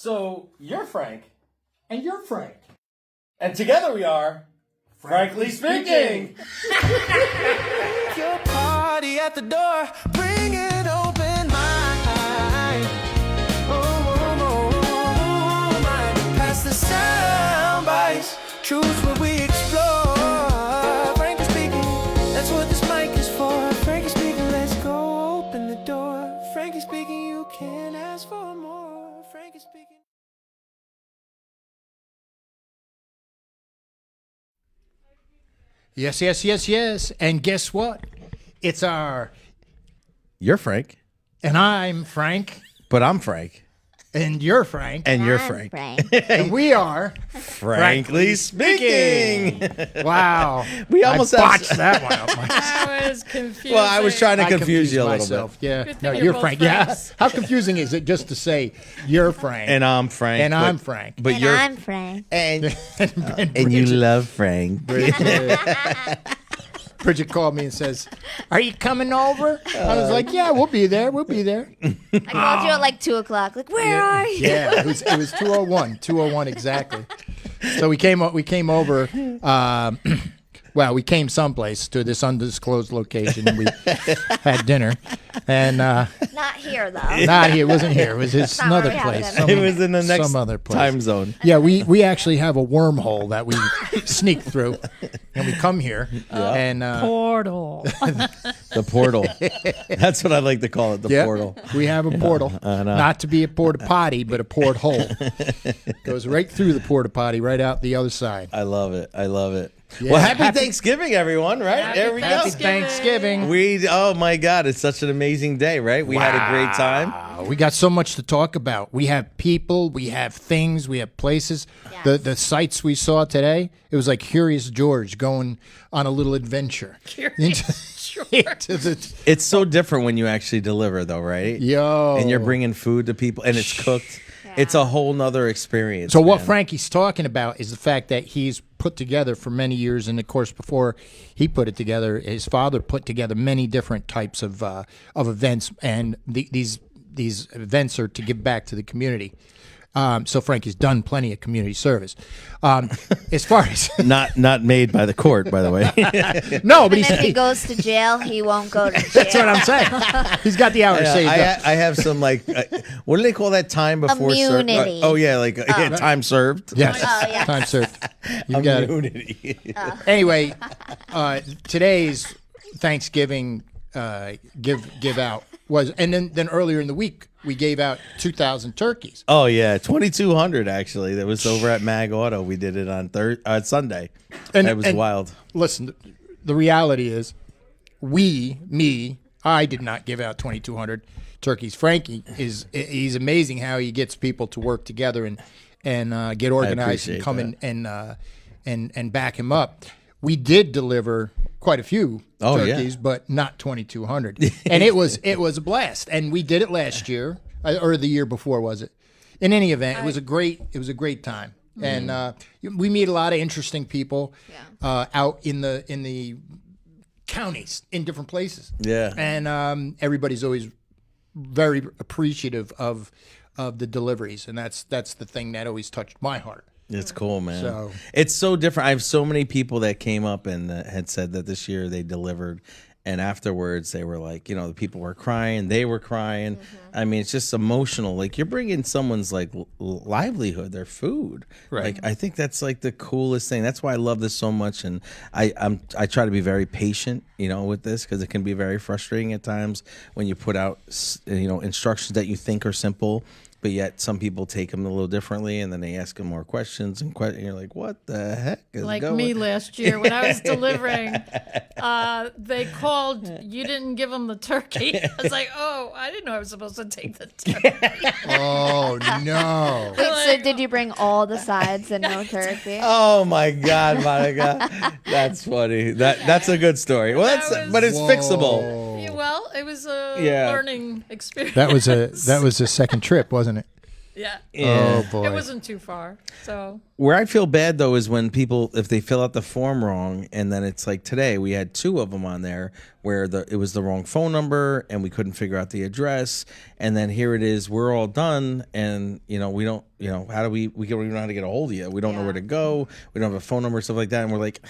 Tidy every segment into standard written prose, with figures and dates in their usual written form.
So, you're Frank. And you're Frank. And together we are, Frankly Speaking. Your party at the door, bring it open mind. Oh, mind. Past the sound bites, truth where we explore. Frankly Speaking, that's what this mic is for. Frankly Speaking, let's go open the door. Frankly Speaking, you can't ask for more. Frankly Speaking. Yes. And guess what? It's our... You're Frank. And I'm Frank. But I'm Frank. And you're Frank. And you're I'm Frank. And we are... Frankly Speaking. Wow. We almost I botched that one up. That was confusing. Well, I was trying to I confuse you a little myself. bit. Yeah. Good No, thing you're you're Frank. both Yeah. Franks. How confusing is it just to say you're Frank And I'm Frank. and but- I'm Frank? But And you're I'm Frank. and and and you Bridget- love Frank. Bridget called me and says, "Are you coming over?" I was like, "Yeah, we'll be there. We'll be there." I called you at like 2 o'clock. Like, where are you? Yeah, it was 2:01 exactly. So we came over. Well, we came someplace to this undisclosed location, and we had dinner. And Not here, though. not here. It wasn't here. It was his Not where another we have place. them. It was in the next some other place. time zone. Yeah, we actually have a wormhole that we sneak through, and we come here. And Portal. The portal. That's what I like to call it, the yeah, portal. we have a portal, not to be a porta potty, but a port hole. Goes right through the porta potty, right out the other side. I love it. Yeah. Well, happy Thanksgiving, everyone, right? There we Happy go. Thanksgiving. Oh my God, it's such an amazing day, right? We had a great time. We got so much to talk about. We have people, we have things, we have places. Yes. The sights we saw today, it was like Curious George going on a little adventure. into the It's so different when you actually deliver, though, right? yo. And you're bringing food to people, and it's cooked. It's a whole nother experience. So what man. Frankie's talking about is the fact that he's put together for many years, and of course before he put it together, his father put together many different types of events, and these events are to give back to the community. So Frankie's done plenty of community service. As far as not made by the court, by the way. no, but And if he he's goes to jail, he won't go to jail. that's what I'm saying. He's got the hours saved up. I have some like what do they call that time before Immunity. oh yeah, like time served. Yes, Oh, yeah. time served. You got it. Immunity. Anyway, today's Thanksgiving give out was, and then earlier in the week we gave out 2,000 turkeys. Oh yeah, 2,200 actually. That was over at Mag Auto. We did it on Sunday. And- That was and- wild. Listen, the reality is, I did not give out 2,200 turkeys. Frankie he's amazing how he gets people to work together and get organized and appreciate come that. and back him up. We did deliver quite a few turkeys, yeah. but not 2,200. And it was a blast. And we did it last year or the year before, was it? In any event, it was a great time. And we meet a lot of interesting people out in the counties in different places. Yeah. And everybody's always very appreciative of the deliveries, and that's the thing that always touched my heart. It's cool, man. So- It's so different. I have so many people that came up and had said that this year they delivered, and afterwards they were like, the people were crying, they were crying. I mean, it's just emotional. Like you're bringing someone's like livelihood, their food. Right. Like I think that's like the coolest thing. That's why I love this so much, and I try to be very patient, with this because it can be very frustrating at times when you put out, instructions that you think are simple. But yet some people take them a little differently, and then they ask them more questions, and you're like, what the heck is Like going me last year when I was delivering, they called. You didn't give them the turkey. I was like, oh, I didn't know I was supposed to take the turkey. Oh no! Wait, so did you bring all the sides and no turkey? Oh my God, Monica, that's funny. That's a good story. Well, but it's fixable. Yeah, well, it was a Yeah. learning experience. That was a second trip, wasn't it? Yeah. Oh boy! It wasn't too far. So Where I feel bad though is when people, if they fill out the form wrong, and then it's like today we had 2 of them on there where it was the wrong phone number and we couldn't figure out the address, and then here it is, we're all done, and we don't, how do we don't even know how to get a hold of you. We don't know where to go. We don't have a phone number, stuff like that, and we're like,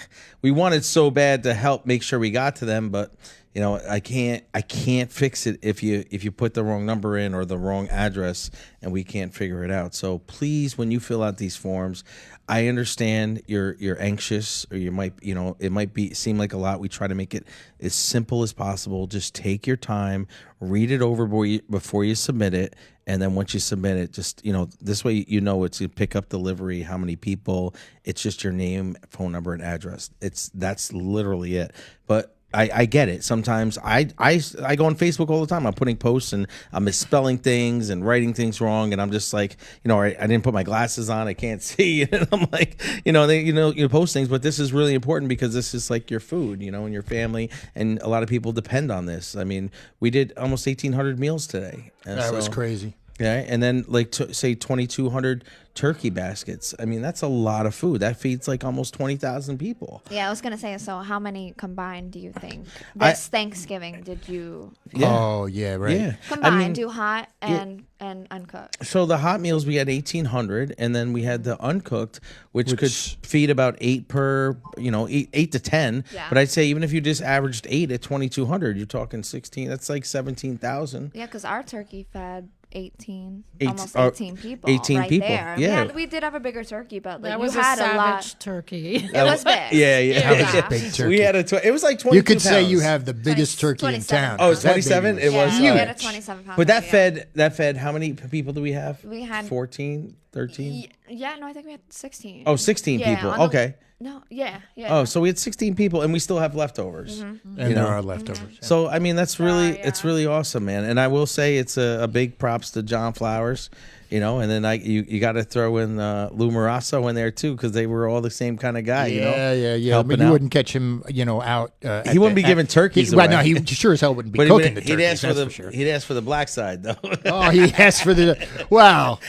we wanted so bad to help make sure we got to them, but I can't fix it if you put the wrong number in or the wrong address, and we can't figure it out. So please, when you fill out these forms, I understand you're anxious, or you might, it might seem like a lot. We try to make it as simple as possible. Just take your time, read it over before you submit it, and then once you submit it, just this way it's a pick up delivery, how many people. It's just your name, phone number, and address. That's literally it. But I get it. Sometimes I go on Facebook all the time. I'm putting posts and I'm misspelling things and writing things wrong, and I'm just like, I didn't put my glasses on. I can't see. And I'm like, you post things, but this is really important because this is like your food, and your family, and a lot of people depend on this. I mean, we did almost 1,800 meals today. That was crazy. Yeah, and then say 2,200 turkey baskets. I mean, that's a lot of food. That feeds like almost 20,000 people. Yeah, I was gonna say. So, how many combined do you think this Thanksgiving did you? Yeah. Oh yeah, right. Yeah. Combined, do hot and uncooked. So the hot meals, we had 1,800, and then we had the uncooked, which could feed about 8 per, 8 to 10. Yeah. But I'd say even if you just averaged 8 at 2,200, you're talking 16. That's like 17,000. Yeah, because our turkey fed 18, Eight- almost uh, 18 people. 18 right people, There. yeah. We did have a bigger turkey, but like That you was a had a lot. savage turkey. It was big. Yeah. That was Yeah. a big turkey. We had it was like 22 You could say pounds. you have the biggest 20 turkey in 27 town. Oh, it's That baby 27? It Yeah, was we huge. had a 27-pound. But that fed how many people do we have? We had 14, 13? Yeah, no, I think we had 16. Oh, 16 Yeah, people. on the- Okay. No, yeah. Oh, so we had 16 people, and we still have leftovers. And you there know. are leftovers. yeah. So I mean, that's really yeah. it's really awesome, man. And I will say it's a big props to John Flowers, and then you got to throw in Lou Marasso in there too, because they were all the same kind of guy. Yeah. helping But you out. wouldn't catch him, out. He wouldn't be giving turkeys Right, away. no, he sure as hell wouldn't be But cooking the he'd turkeys. ask for That's the for sure. he'd ask for the black side though. Oh, he asked for the. Well,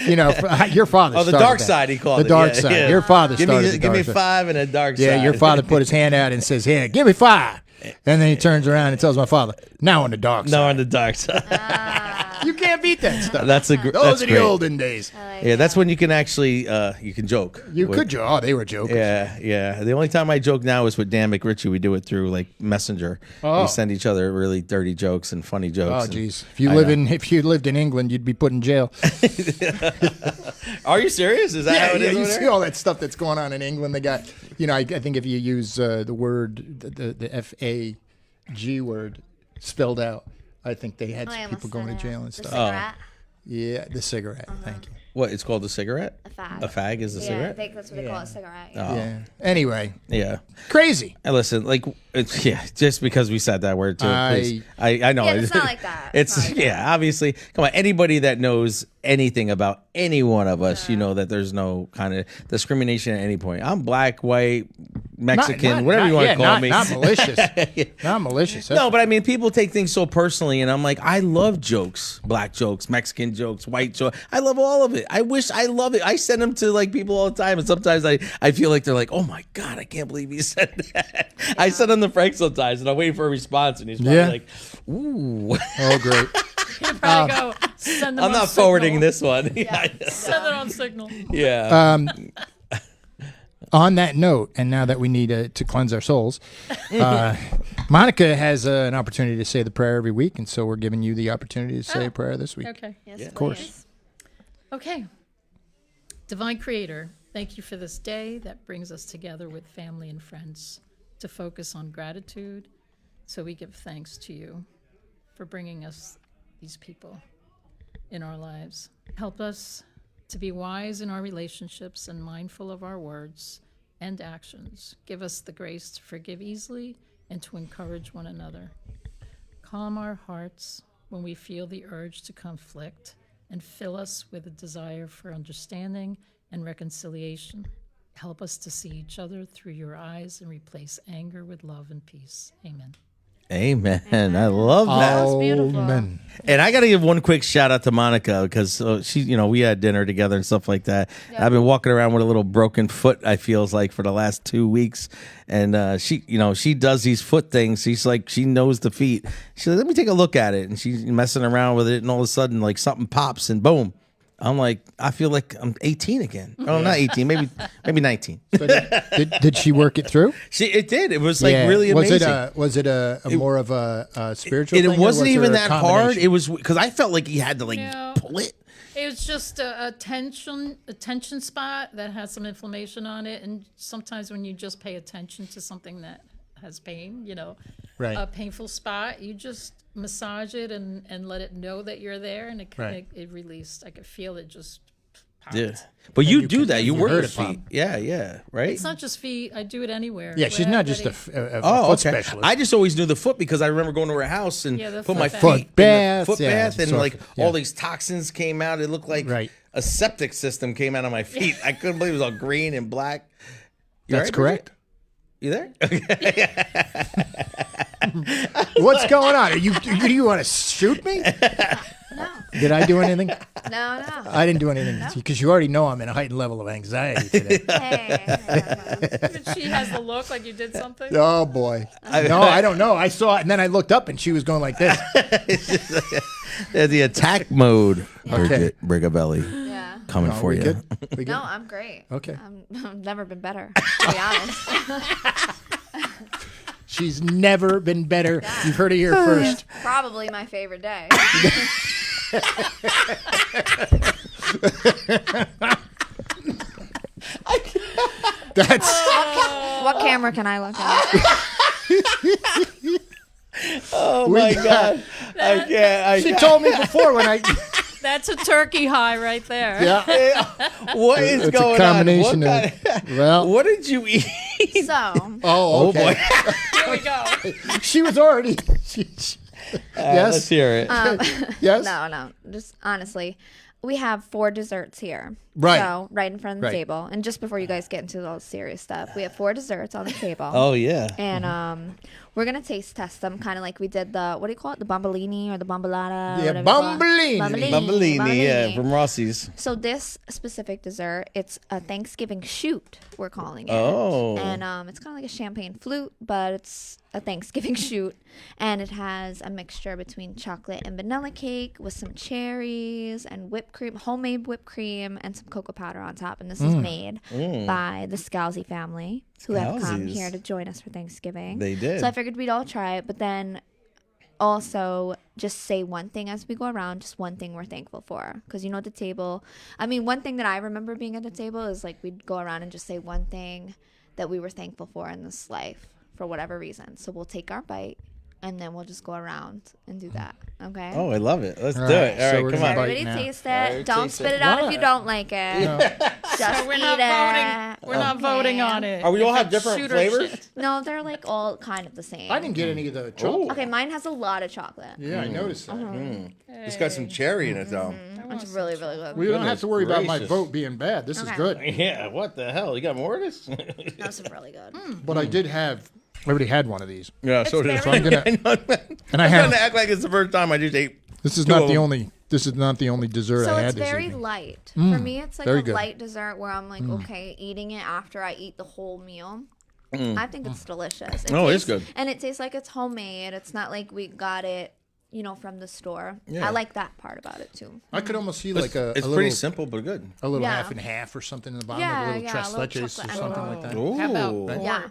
your father. Oh, the started dark that. side, he called the it. dark Yeah, side. yeah. Your father give started me the give me dark side. 5 and a dark side. Yeah, your father put his hand out and says, "Here, give me 5." And then he turns around and tells my father, "Now on the dark side." No, on the dark side. You can't beat that stuff. Those Those that's are the great. olden days. Yeah, that's when you can actually you can joke. You With- could joke. Oh, they were joking. Yeah. The only time I joke now is with Dan McRitchie. We do it through like Messenger. Oh. We send each other really dirty jokes and funny Oh, jokes. and- jeez. If you I know. if you lived in England, you'd be put in jail. Are you serious? Is that how it is? You over see there? all that stuff that's going on in England. They got, I think if you use the word, the FAG word spelled out, I think they had people going to jail and The stuff. cigarette, Yeah, the cigarette. Thank you. What? It's called a cigarette. a fag. A fag is a Yeah, I cigarette. think that's what they call a cigarette. Oh. Yeah. Anyway, Yeah. crazy. And listen, like, just because we said that word too, please. I know. Yeah, it's not like that. It's It's not like obviously. Come on, anybody that knows anything about any one of us, you know that there's no kind of discrimination at any point. I'm black, white, Mexican, whatever you want to call me. Not malicious. Not malicious. No, but I mean, people take things so personally, and I'm like, I love jokes, black jokes, Mexican jokes, white jokes. I love all of it. I love it. I send them to like people all the time, and sometimes I feel like they're like, oh my god, I can't believe you said that. I send them to Frank sometimes, and I'm waiting for a response, and he's probably like, ooh. Oh, great. He'd probably go send them I'm on not Signal. forwarding this one. Send it on Signal. Yeah. On that note, and now that we need to cleanse our souls, Monica has an opportunity to say the prayer every week, and so we're giving you the opportunity to say a prayer this week. Okay. Yes, Of course. please. Okay. Divine Creator, thank you for this day that brings us together with family and friends to focus on gratitude. So we give thanks to you for bringing us these people in our lives. Help us to be wise in our relationships and mindful of our words and actions. Give us the grace to forgive easily and to encourage one another. Calm our hearts when we feel the urge to conflict, and fill us with a desire for understanding and reconciliation. Help us to see each other through your eyes and replace anger with love and peace. Amen. Amen. I love that. was beautiful. Amen. And I got to give one quick shout out to Monica because she, we had dinner together and stuff like that. Yeah. I've been walking around with a little broken foot, I feels like, for the last 2 weeks. And she does these foot things. She's like, she knows the feet. She said, let me take a look at it. And she's messing around with it. And all of a sudden, like something pops and boom. I'm like, I feel like I'm 18 again. Oh, not 18, maybe 19. So did she work it through? It did. It was like really amazing. Was it a more of a spiritual thing? It wasn't or was even there a that hard. combination? It was because I felt like he had to pull it. It was just a tension spot that has some inflammation on it, and sometimes when you just pay attention to something that has pain, Right. a painful spot, you just massage it and let it know that you're there, and it released. I could feel it just popped. Yeah, but you do that. You you work heard your it pop. feet. Yeah, right. It's not just feet. I do it anywhere. Yeah, she's where not just a everybody- foot specialist. I just always knew the foot because I remember going to her house and Yeah, the put my foot feet bath. in the foot Yeah, bath, and so- yeah. all these toxins came out. It looked like Right. a septic system came out of my feet. I couldn't believe it was all green and black. You That's all right, correct. Bridget? You there? What's going on? You want to shoot me? No, Did I do anything? no. I didn't do anything because you already know I'm in a heightened level of anxiety today. Hey. She has the look like you did something. Oh boy! No, I don't know. I saw it and then I looked up and she was going like this. The attack mode. Okay. Bridget Brigabelli Yeah. coming No, for we you. good? We good? No, I'm great. Okay. I've never been better, to be honest. She's never been better. You've heard it here first. Probably my favorite day. That's What camera can I look at? Oh my God! I can't. she told me before when I. That's a turkey high right there. Yeah. What is It's going a combination on? of. Well. What did you eat? So, Oh, okay. boy! Here we go. She was already. Yes. Let's hear it. Yes. no. Just honestly, we have 4 desserts here. Right. So, right in front of the Right. table. And just before you guys get into all the serious stuff, we have 4 desserts on the table. Oh yeah. And we're going to taste test them kind of like we did the, what do you call it? The bombolini or the bombolata? Yeah, whatever you call it. bombolini. Bumbellini, yeah, from Rossi's. So this specific dessert, it's a Thanksgiving shoot, we're calling it. Oh. And it's kind of like a champagne flute, but it's a Thanksgiving shoot. And it has a mixture between chocolate and vanilla cake with some cherries and whipped cream, homemade whipped cream, and some cocoa powder on top. And this is made by the Scalzi family, who have come Scalzi's. here to join us for Thanksgiving. They did. So I figured we'd all try it, but then also just say one thing as we go around, just one thing we're thankful for. Because at the table, one thing that I remember being at the table is like we'd go around and just say one thing that we were thankful for in this life for whatever reason. So we'll take our bite and then we'll just go around and do that. Okay? Oh, I love it. Let's do right, it. so All right, we're come gonna on. bite Everybody now. taste it. Alright, Don't taste spit it. it out Why? if you don't like it. Just We're eat not it. voting. We're not voting on it. we all If have it's different shoot or flavors? shit. No, they're like all kind of the same. I didn't get any of the chocolate. Okay, mine has a lot of chocolate. Yeah, I noticed that. It's got some cherry in it, though. It's really, really good. We don't have to worry about my gracious. vote being bad. This is Okay. good. Yeah, what the hell? You got more of this? That's really good. But I did have. I already had one of these, Yeah, so did very I'm gonna. and I I'm trying have. to act like it's the first time I just ate. This is two not of the them. only. This is not the only dessert So I had it's this very evening. light. For me, it's like very a good. light dessert where I'm like, okay, eating it after I eat the whole meal. I think it's delicious. Oh, it's tastes- good. And it tastes like it's homemade. It's not like we got it, from the store. Yeah. I like that part about it too. I could almost see like a, It's a pretty little, simple, but good. a little Yeah. half and half or something in the bottom, Yeah, like a little yeah, tres a little leches or chocolate something envelope. like that. Ooh. How about pork? Yeah.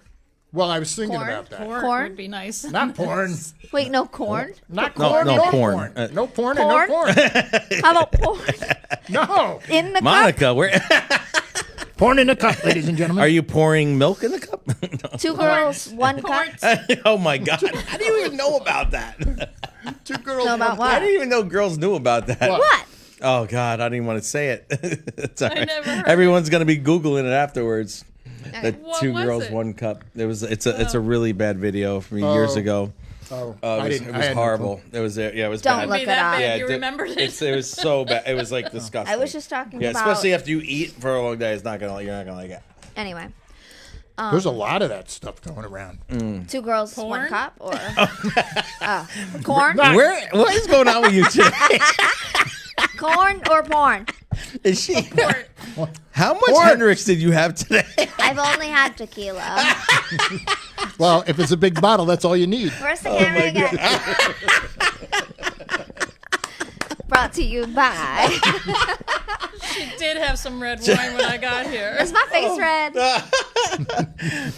Well, I was thinking Corn? about that. Pork Corn? would be nice. Not porn. Wait, no corn? Not No, corn. no, No porn. porn. No porn and no Porn? porn. How about porn? No. In the cup? Monica, where Porn in a cup, ladies and gentlemen. are you pouring milk in the cup? 2 girls, 1 cup. Oh my God! How do you even know about that? Two girls. No, about one I what? didn't even know girls knew about that. What? What? Oh God, I didn't even want to say it. It's all right. never heard Everyone's gonna be googling it afterwards. The What 2 was girls, it? 1 cup. It's a really bad video from years ago. Oh, It was horrible. It was it was Don't bad. look Be it that up. bad. Yeah, You remembered it? It was so bad. It was like disgusting. I was just talking yeah, about. especially after you eat for a long day. You're not gonna like it. Anyway. There's a lot of that stuff going around. 2 girls, Porn? 1 cup, or corn, What is going on with you today? corn or porn. Is she? How much Hendrix did you have today? I've only had tequila. Well, if it's a big bottle, that's all you need. Where's the camera again? Brought to you by. She did have some red wine when I got here. Is my face red?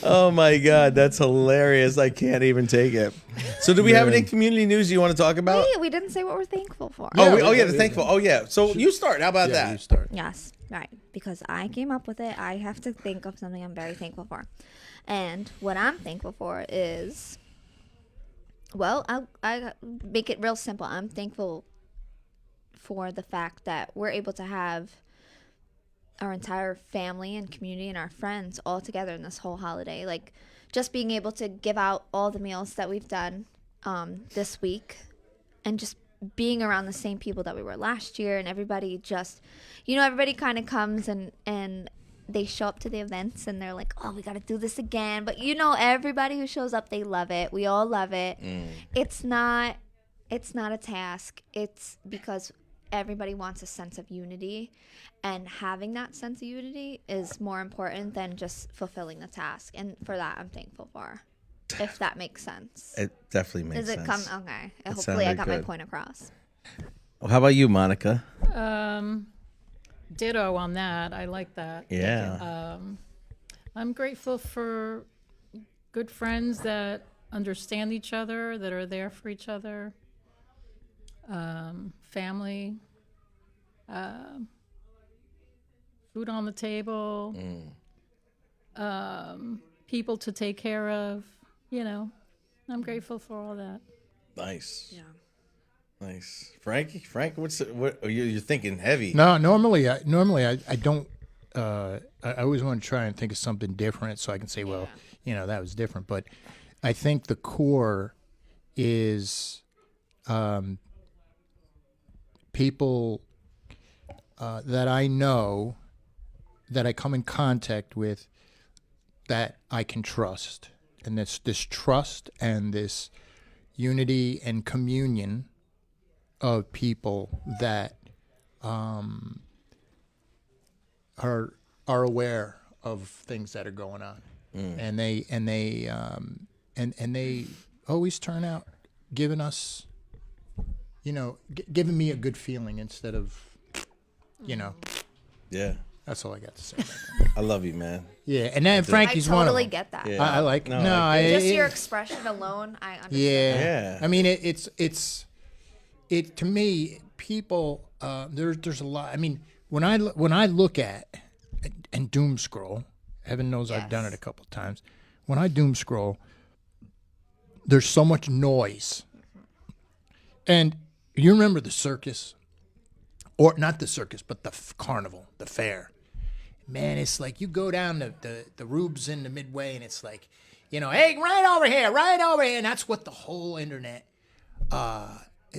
Oh my God, that's hilarious! I can't even take it. So, do we have any community news you want to talk about? Hey, we didn't say what we're thankful for. The thankful. Oh yeah. So you start. How about Yeah, that? you start. Yes, right. Because I came up with it, I have to think of something I'm very thankful for. And what I'm thankful for is, well, I make it real simple. I'm thankful for the fact that we're able to have our entire family and community and our friends all together in this whole holiday. Like, just being able to give out all the meals that we've done this week, and just being around the same people that we were last year, and everybody just, everybody kind of comes and they show up to the events and they're like, oh, we got to do this again. But everybody who shows up, they love it. We all love it. It's not a task. It's because everybody wants a sense of unity, and having that sense of unity is more important than just fulfilling the task. And for that, I'm thankful for, if that makes sense. It definitely makes Does it sense. come? Okay. Hopefully I sounded got my good. point across. Well, how about you, Monica? Ditto on that. I like that. Yeah. I'm grateful for good friends that understand each other, that are there for each other. Family. Food on the table. People to take care of. I'm grateful for all that. Nice. Yeah. Nice. Frank, what you're thinking heavy? No, normally I don't. I always want to try and think of something different so I can say, well, that was different. But I think the core is people that I know, that I come in contact with, that I can trust. And this trust and this unity and communion of people that are aware of things that are going on, and they always turn out giving us, giving me a good feeling instead of, Yeah. That's all I got to say. I love you, man. Yeah, and then Frankie's I one of totally them. get that. Yeah. I like No, no, I Just your expression alone, I understand. yeah. Yeah. I mean, it to me, people. There's a lot. I mean, when I look at and doom scroll, heaven knows I've done it a couple of times. When I doom scroll, there's so much noise. And you remember the circus, or not the circus, but the carnival, the fair. Man, it's like you go down the Rubes in the Midway, and it's like, hey, right over here, and that's what the whole internet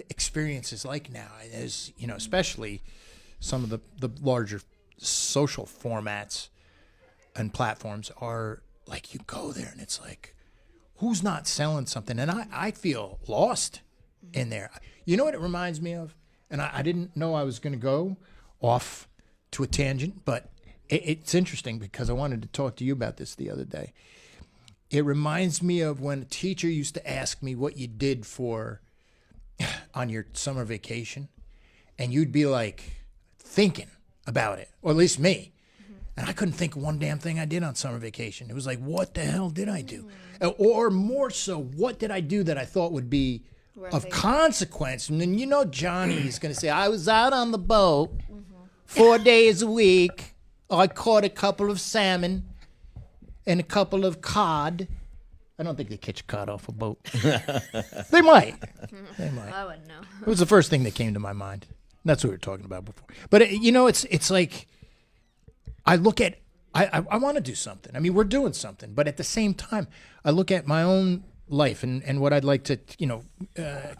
experience is like now. There's, especially some of the larger social formats and platforms are like, you go there and it's like, who's not selling something? And I feel lost in there. You know what it reminds me of? And I didn't know I was going to go off to a tangent, but it's interesting because I wanted to talk to you about this the other day. It reminds me of when a teacher used to ask me what you did on your summer vacation, and you'd be like thinking about it, or at least me. And I couldn't think of one damn thing I did on summer vacation. It was like, what the hell did I do? Or more so, what did I do that I thought would be of consequence? And then Johnny's going to say, I was out on the boat 4 days a week. I caught a couple of salmon and a couple of cod. I don't think they catch cod off a boat. They might. I wouldn't know. It was the first thing that came to my mind. That's what we were talking about before. But it's like, I look at, I want to do something. I mean, we're doing something, but at the same time, I look at my own life and what I'd like to, a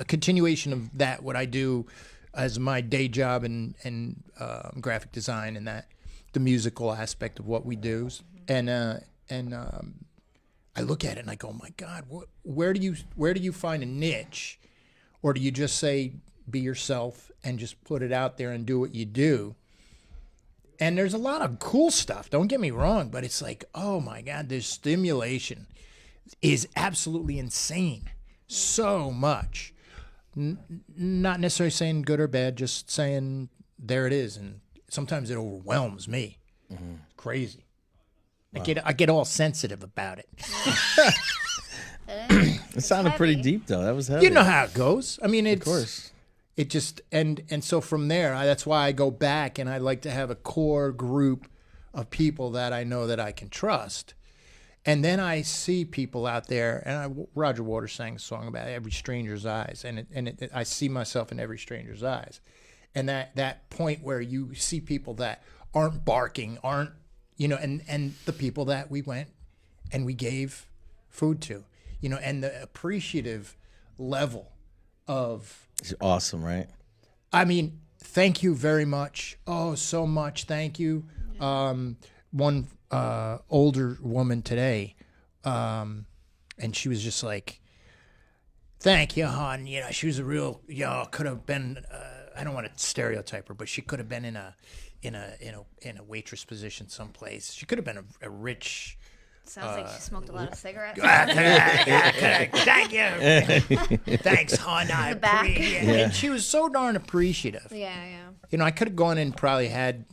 continuation of that, what I do as my day job and graphic design and that, the musical aspect of what we do. And I look at it and I go, my God, where do you find a niche, or do you just say be yourself and just put it out there and do what you do? And there's a lot of cool stuff. Don't get me wrong, but it's like, oh my God, this stimulation is absolutely insane. So much. Not necessarily saying good or bad, just saying there it is. And sometimes it overwhelms me. Crazy. Wow. I get all sensitive about it. It sounded pretty deep, though. That was heavy. You know how it goes. I mean, of course. It just and so from there, that's why I go back and I like to have a core group of people that I know that I can trust. And then I see people out there, and Roger Waters sang a song about every stranger's eyes, and I see myself in every stranger's eyes, and that point where you see people that aren't barking, aren't, and the people that we went and we gave food to, and the appreciative level of. It's awesome, right? I mean, thank you very much. Oh, so much. Thank you. One older woman today, and she was just like, thank you, hon. She was a real, could have been, I don't want to stereotype her, but she could have been in a waitress position someplace. She could have been a rich. Sounds like she smoked a lot of cigarettes. Thank you. Thanks, hon. I appreciate it. And she was so darn appreciative. Yeah. I could have gone and probably had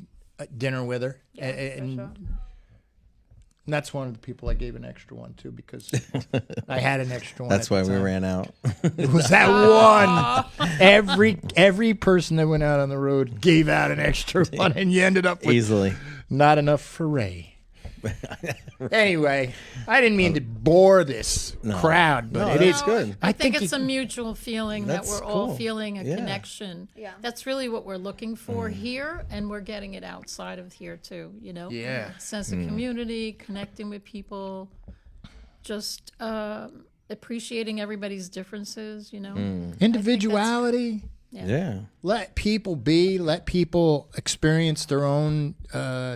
dinner with her. Yeah, and for sure. that's one of the people I gave an extra one to, because I had an extra one. That's why we ran out. It was that one. Every person that went out on the road gave out an extra one, and you ended up with easily not enough for Ray. Anyway, I didn't mean to bore this crowd, but it is good. I think it's a mutual feeling that That's we're all cool. feeling a Yeah. connection. Yeah. That's really what we're looking for here, and we're getting it outside of here too, Yeah. Sense of community, connecting with people, just appreciating everybody's differences, Individuality. Yeah. Let people be. Let people experience their own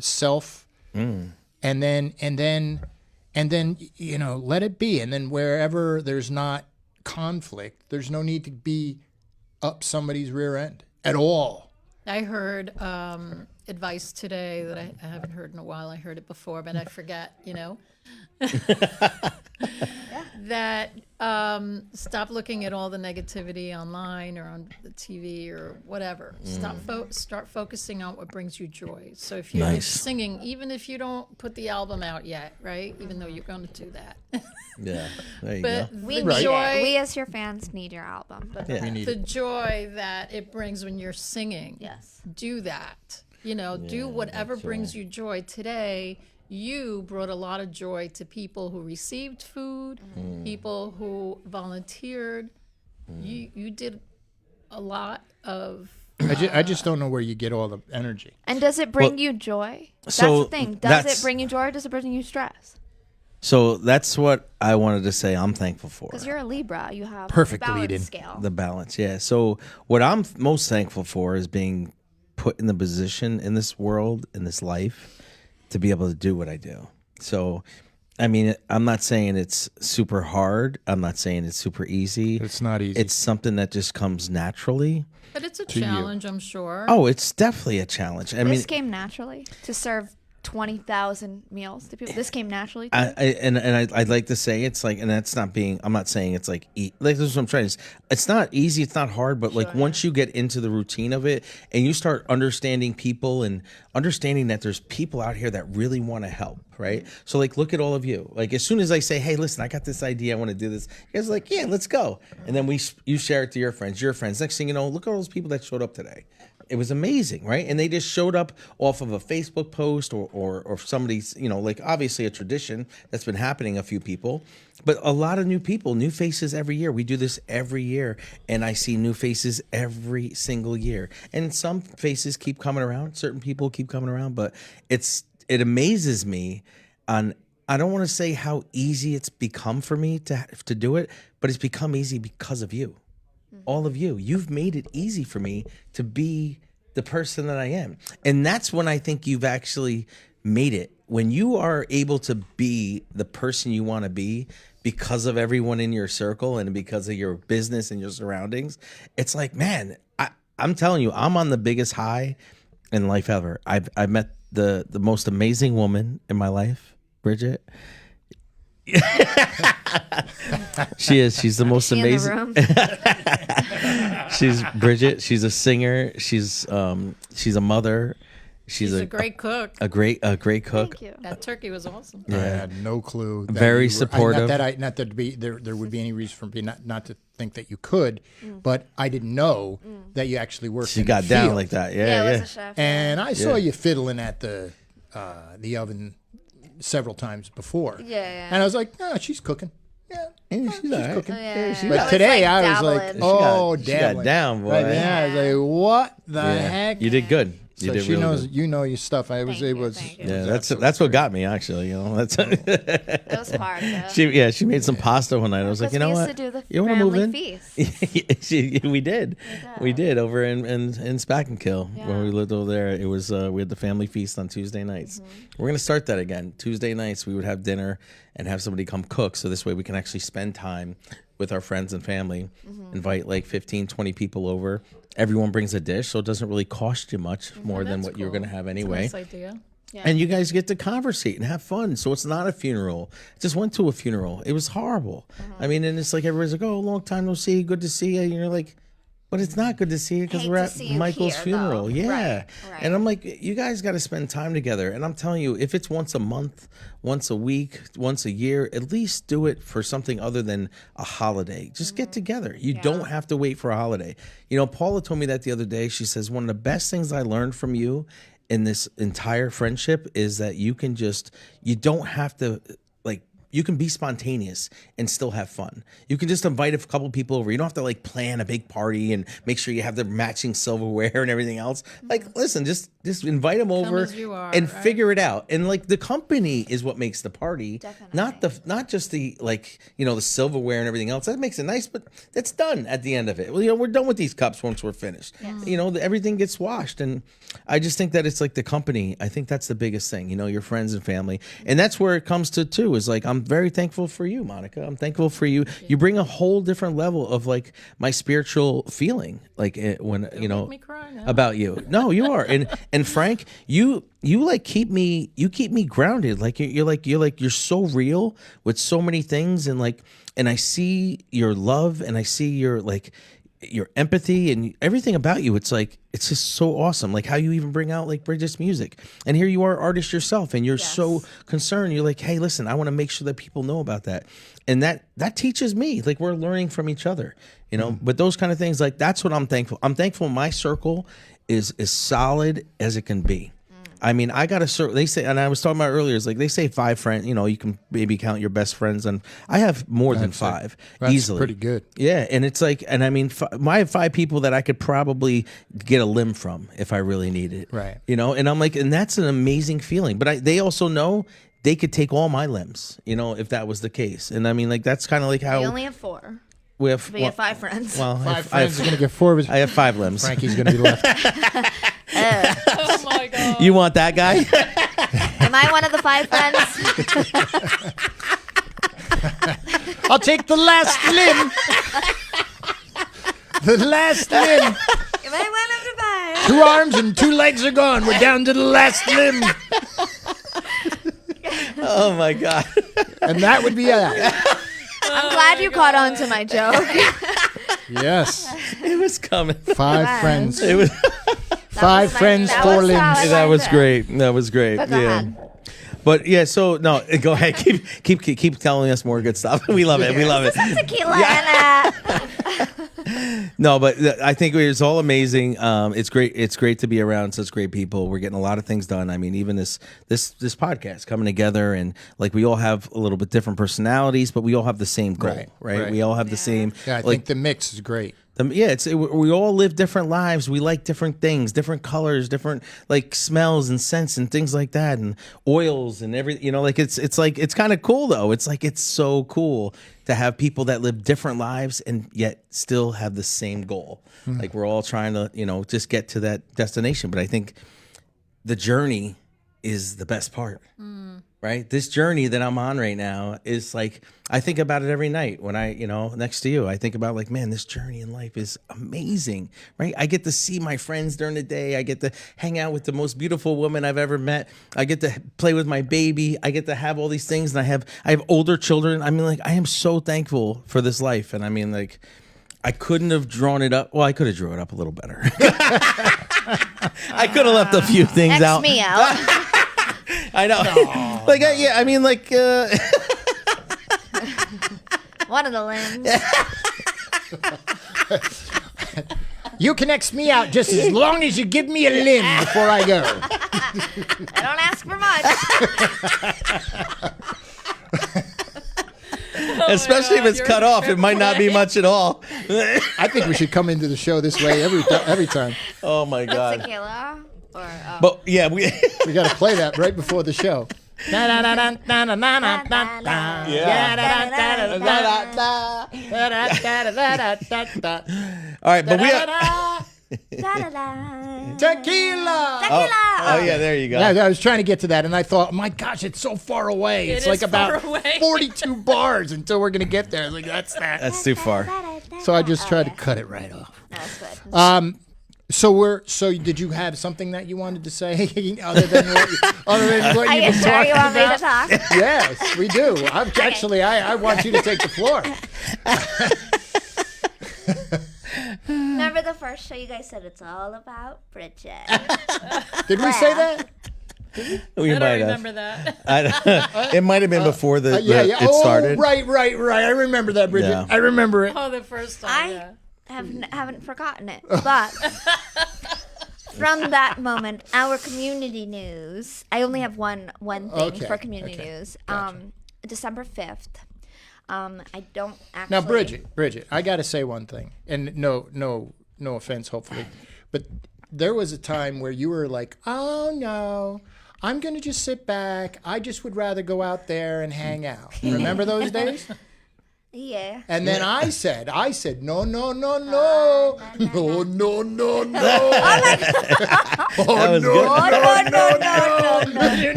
self. And then, let it be. And then wherever there's not conflict, there's no need to be up somebody's rear end at all. I heard advice today that I haven't heard in a while. I heard it before, but I forget, that stop looking at all the negativity online or on the TV or whatever. Start focusing on what brings you joy. So if you're singing, even if you don't put the album out yet, right? Even though you're going to do that. Yeah. There you But go. We the need joy, it. We as your fans need your album. But Yeah. We need the it. joy that it brings when you're singing. Yes. Do that. Do whatever brings you joy. Today, you brought a lot of joy to people who received food, people who volunteered. You did a lot of. I just don't know where you get all the energy. And does it bring you joy? That's so the thing. Does that's- it bring you joy, or does it bring you stress? So that's what I wanted to say I'm thankful for. Because you're a Libra, you have Perfect a balance lead-in. scale. The balance, yeah. So what I'm most thankful for is being put in the position in this world, in this life, to be able to do what I do. So, I mean, I'm not saying it's super hard. I'm not saying it's super easy. It's not easy. It's something that just comes naturally. But it's a challenge, I'm sure. Oh, it's definitely a challenge. I mean, This came naturally to serve 20,000 meals to people. This came naturally to I'd like to say it's like, and that's not being, I'm not saying it's like, like this is what I'm trying to say. It's not easy, it's not hard, but like once you get into the routine of it and you start understanding people and understanding that there's people out here that really want to help, right? So like, look at all of you. Like as soon as I say, hey, listen, I got this idea, I want to do this. You guys are like, yeah, let's go. And then you share it to your friends. Next thing you know, look at all those people that showed up today. It was amazing, right? And they just showed up off of a Facebook post or somebody's, like obviously a tradition that's been happening, a few people, but a lot of new people, new faces every year. We do this every year, and I see new faces every single year. And some faces keep coming around, certain people keep coming around, but it amazes me on, I don't want to say how easy it's become for me to do it, but it's become easy because of you. All of you. You've made it easy for me to be the person that I am. And that's when I think you've actually made it when you are able to be the person you want to be because of everyone in your circle and because of your business and your surroundings, it's like, man, I'm telling you, I'm on the biggest high in life ever. I've met the most amazing woman in my life, Bridget. She is. She's the most She in the amazing. room? She's Bridget. She's a singer. She's a mother. She's a great cook. A great cook. Thank you. That turkey was awesome. I had no clue. That Very you were- supportive. Not that there would be any reason for me not to think that you could, but I didn't know that you actually worked. She in got the down field. like that. Yeah, Yeah, it was yeah. a chef. And I saw you fiddling at the oven several times before. Yeah. And I was like, no, she's cooking. Yeah, Yeah, she's all right. cooking. Oh, yeah. But I was, today like, I was like, dabbling. oh, She got dabbling. down, boy. Right, yeah, I was like, what the Yeah. heck? You did good. You So did she really knows, good. you know your stuff. I was Thank able you, to. thank you. Yeah, that's what got me actually. You know, that's It was hard. Though. she made some pasta one night. I was like, you know we what? used to do the You want to move family in? feast. we did over in Spackenkill when Yeah. we lived over there. It was we had the family feast on Tuesday nights. We're gonna start that again. Tuesday nights we would have dinner and have somebody come cook, so this way we can actually spend time with our friends and family. Invite like 15, 20 people over. Everyone brings a dish, so it doesn't really cost you much more than That's what you're cool. gonna have That's a anyway. nice idea. And you guys get to conversate and have fun. So it's not a funeral. Just went to a funeral. It was horrible. I mean, and it's like everybody's like, oh, long time no see. Good to see you. And you're like, but it's not good to see you because Hate we're to at see you Michael's here, funeral. though. Yeah. Right, right. And I'm like, you guys got to spend time together. And I'm telling you, if it's once a month, once a week, once a year, at least do it for something other than a holiday. Just get together. You don't have to wait for a holiday. You know, Paula told me that the other day. She says, one of the best things I learned from you in this entire friendship is that you don't have to, like, you can be spontaneous and still have fun. You can just invite a couple people over. You don't have to like plan a big party and make sure you have the matching silverware and everything else. Like, listen, just invite them over as you are, and right? figure it out. And like the company is what makes the party, Definitely. not just the like, you know, the silverware and everything else. That makes it nice, but that's done at the end of it. Well, you know, we're done with these cups once we're finished. You know, everything gets washed, and I just think that it's like the company. I think that's the biggest thing. You know, your friends and family, and that's where it comes to too. Is like I'm very thankful for you, Monica. I'm thankful for you. You bring a whole different level of like my spiritual feeling, like when you know me cry now. about you. No, you are, and Frank, you like keep me grounded. Like you're so real with so many things, and like, and I see your love, and I see your like your empathy and everything about you. It's like, it's just so awesome. Like how you even bring out like Bridget's music, and here you are, artist yourself, and you're so concerned. You're like, hey, listen, I want to make sure that people know about that, and that teaches me. Like we're learning from each other, you know. But those kind of things, like that's what I'm thankful. I'm thankful my circle is as solid as it can be. I mean, I got a circle. They say, and I was talking about earlier, is like they say 5 friends. You know, you can maybe count your best friends, and I have more than 5 That's easily. pretty good. Yeah, and it's like, and I mean, I have 5 people that I could probably get a limb from if I really need it. Right. You know, and I'm like, and that's an amazing feeling. But they also know they could take all my limbs, you know, if that was the case. And I mean, like that's kind of like how We only have 4, we have. but you have 5 friends. Well, 5 friends are going to get 4 of his. I have 5 limbs. Frankie's going to be left. Oh my God. You want that guy? Am I one of the 5 friends? I'll take the last limb. The last limb. Am I one of the 5? 2 arms and 2 legs are gone. We're down to the last limb. Oh my God. And that would be that. I'm glad you caught on to my joke. Yes. It was coming. 5 friends. It was. 5 friends, that 4 was limbs. solid. That was it. great. That was great. But go Yeah. ahead. But yeah, so no, go ahead. Keep telling us more good stuff. We love it. We love it. Tequila and No, but I think it's all amazing. It's great. It's great to be around such great people. We're getting a lot of things done. I mean, even this podcast coming together, and like we all have a little bit different personalities, but we all have the same goal, right? We all have the same. Yeah, I think the mix is great. We all live different lives. We like different things, different colors, different like smells and scents and things like that, and oils and everything. You know, like it's kind of cool though. It's like it's so cool to have people that live different lives and yet still have the same goal. Like we're all trying to, you know, just get to that destination. But I think the journey is the best part. Right? This journey that I'm on right now is like, I think about it every night when next to you, I think about like, man, this journey in life is amazing, right? I get to see my friends during the day. I get to hang out with the most beautiful woman I've ever met. I get to play with my baby. I get to have all these things. And I have older children. I mean, like, I am so thankful for this life. And I mean, like, I couldn't have drawn it up. Well, I could have drawn it up a little better. I could have left a few things out. Me out. I know. I mean, like, One of the limbs. You can X me out just as long as you give me a limb before I go. I don't ask for much. Especially if it's cut off, it might not be much at all. I think we should come into the show this way every time. Oh my God. Tequila? Or, But yeah, we got to play that right before the show. All right, but we are. Tequila. Oh yeah, there you go. Yeah, I was trying to get to that, and I thought, my gosh, it's so far away. It's It like is far about away. 42 bars until we're gonna get there. Like that's that. That's too far. So I just tried to cut it right off. That's good. So did you have something that you wanted to say other than what Are you've you been sure talking you want me to about? talk? Yes, we do. I want you to take the floor. Remember the first show you guys said it's all about Bridget? Did we say that? We I don't might remember that. have. It might have been before Yeah. it started. Oh, right. I remember that, Bridget. Yeah. I remember it. Oh, the first time. Yeah. Haven't forgotten it. But from that moment, our community news. I only have one thing Okay, for community okay, news. gotcha. December 5th. I don't actually. Now, Bridget, I got to say one thing, and no offense, hopefully, but there was a time where you were like, "Oh no, I'm gonna just sit back. I just would rather go out there and hang out." Remember those days? Yeah. And then I said, no, no, no, no, no, no, no, no. That was good. No.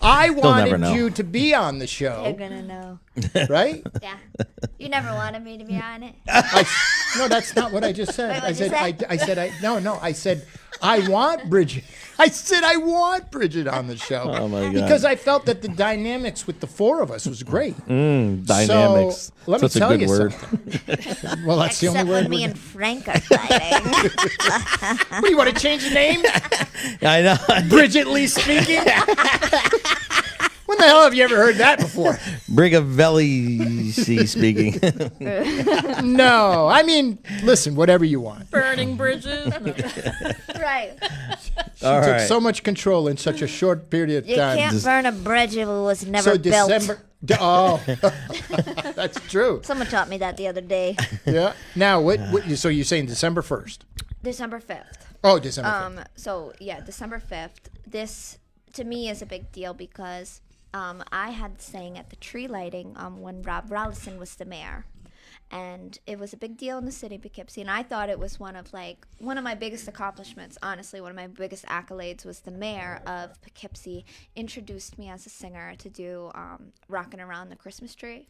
I never wanted know. you to be on the You're show, gonna know. right? Yeah. You never wanted me to be on it. No, that's not what I just said. Wait, I what'd you said, I said, I want Bridget. I said, I want Bridget on the show. Oh, my God. Because I felt that the dynamics with the four of us was great. Dynamics. So, let me Such a tell good you word. something. Well, that's the Except only word. when me and Frank are fighting. What, do you want to change the name? I know. Bridget Lee speaking? When the hell have you ever heard that before? Brigavelli speaking. No. I mean, listen, whatever you want. Burning bridges. Right. She All took right. so much control in such a short period of You time. can't burn a bridge if it was never So built. December. Oh, that's true. Someone taught me that the other day. Yeah. Now, so you're saying December 1st? December 5th. Oh, December 5th. So yeah, December 5th. This to me is a big deal because I had sang at the tree lighting when Rob Rollison was the mayor. And it was a big deal in the city of Poughkeepsie, and I thought it was one of my biggest accomplishments. Honestly, one of my biggest accolades was the mayor of Poughkeepsie introduced me as a singer to do "Rockin' Around the Christmas Tree."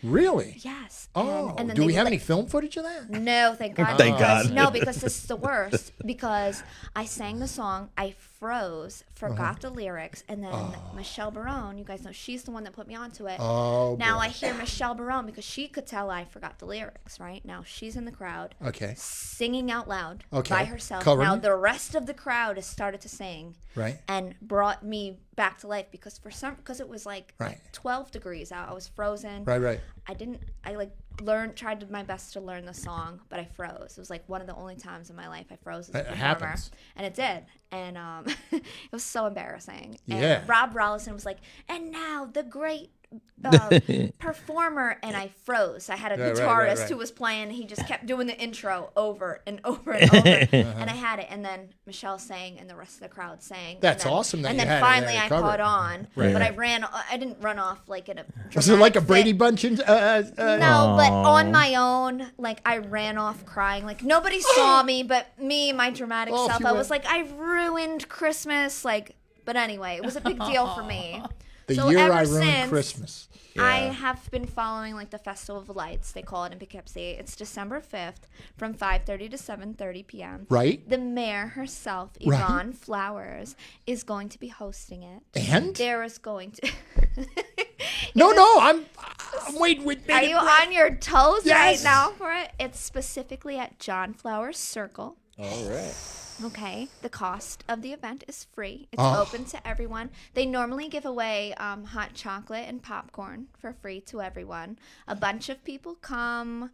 Really? Yes. Oh, and then do we they have lit- any film footage of that? No, thank God. Thank because- God. No, because this is the worst. Because I sang the song, I froze, forgot the lyrics, and then Michelle Barone, you guys know she's the one that put me onto it. Oh, Now boy. I hear Michelle Barone because she could tell I forgot the lyrics, right? Now she's in the crowd. Okay. Singing out loud Okay. by herself. Covering Now it? the rest of the crowd has started to sing. Right. And brought me back to life because it was like Right. 12 degrees out. I was frozen. Right. Tried my best to learn the song, but I froze. It was like one of the only times in my life I froze as a It performer. happens. And it did. And it was so embarrassing. Yeah. And Rob Rollison was like, and now the great performer, and I froze. I had a Right, guitarist right, right. who was playing. He just kept doing the intro over and over and over, and I had it. And then Michelle sang, and the rest of the crowd sang. That's and then, awesome that and you then had it finally there I covered. caught on, Right. but I didn't run off like in a. Was it like a dramatic Brady fit. Bunch? No, but on my own, like I ran off crying. Like nobody saw me, but me, my dramatic Oh, if self. you I were- was like, I ruined Christmas. Like, but anyway, it was a big deal for me. The So year ever I ruined since, Christmas. I have been following like the Festival of Lights. They call it in Poughkeepsie. It's December 5th from 5:30 to 7:30 p.m. Right. The mayor herself, Right. Yvonne Flowers, is going to be hosting it. And? There is going to. No, I'm waiting with Are you on your toes Yes. right now for it? It's specifically at John Flowers Circle. All right. Okay. The cost of the event is free. It's Oh. open to everyone. They normally give away hot chocolate and popcorn for free to everyone. A bunch of people come.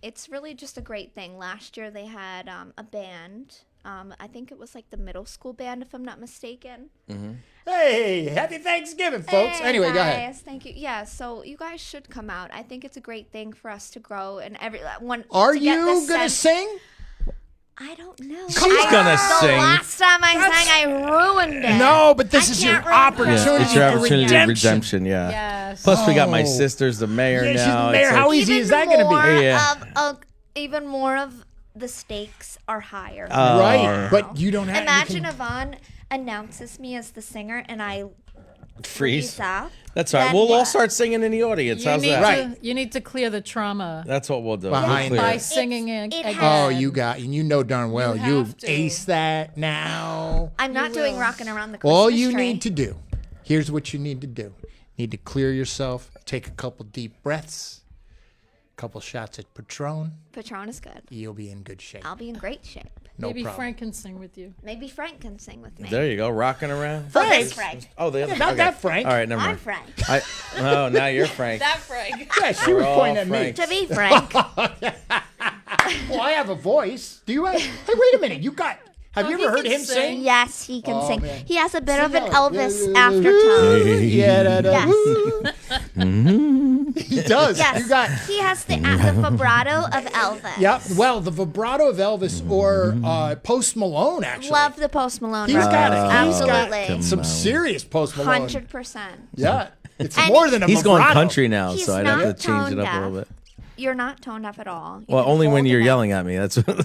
It's really just a great thing. Last year they had a band. I think it was like the middle school band, if I'm not mistaken. Hey, happy Thanksgiving, folks. Hey, anyway, go ahead. guys, thank you. Yeah, so you guys should come out. I think it's a great thing for us to grow and everyone. Are to get you this going to sense- sing? I don't know. She's gonna The sing. last time I sang, I ruined it. No, but this I is your can't remember. opportunity, It's your for opportunity redemption. of redemption, yeah. Yes. Plus, we got my Oh. sister's the mayor Yeah, she's the now. mayor. It's How like- easy Even is that going to more be? Yeah. even more of the stakes are higher. Right, but you don't have. Imagine you can, Yvonne announces me as the singer and I freeze. freeze up. That's all right. Then We'll all what? start singing in the audience. You How's need that? you need to clear the trauma That's what we'll do. Behind We'll clear by it. singing it again. has- Oh, you got, and you know darn well you have to. ace that now. I'm not doing rocking around the Christmas All you tree. need to do, here's what you need to do. You need to clear yourself, take a couple deep breaths, couple shots at Patron. Patron is good. You'll be in good shape. I'll be in great shape. No Maybe problem. Frank can sing with you. Maybe Frank can sing with me. There you go, rocking around. Oh, this Frank. Oh, the other Not okay. that Frank. All right, never I'm mind. Frank. Oh, now you're Frank. That Frank. Yeah, she was We're all pointing at me. Frank. To be Frank. Well, I have a voice. Do you? Hey, wait a minute. Have Oh, you he ever heard can him sing. sing? Yes, he can Oh, sing. man. He has a bit of an Sing Elvis out. aftertone. Yeah, Yes. he does. Yes. You got. He has the vibrato of Elvis. Yep. Well, the vibrato of Elvis or Post Malone actually. Love the Post Malone He's records. got it. He's got Absolutely. some serious Post Malone. 100%. Yeah. It's And more than a He's going vibrato. country now, He's so I'd have to not change it tone up a little deaf. bit. You're not tone deaf at all. You Well, can only when hold you're a note. yelling at me. That's He Then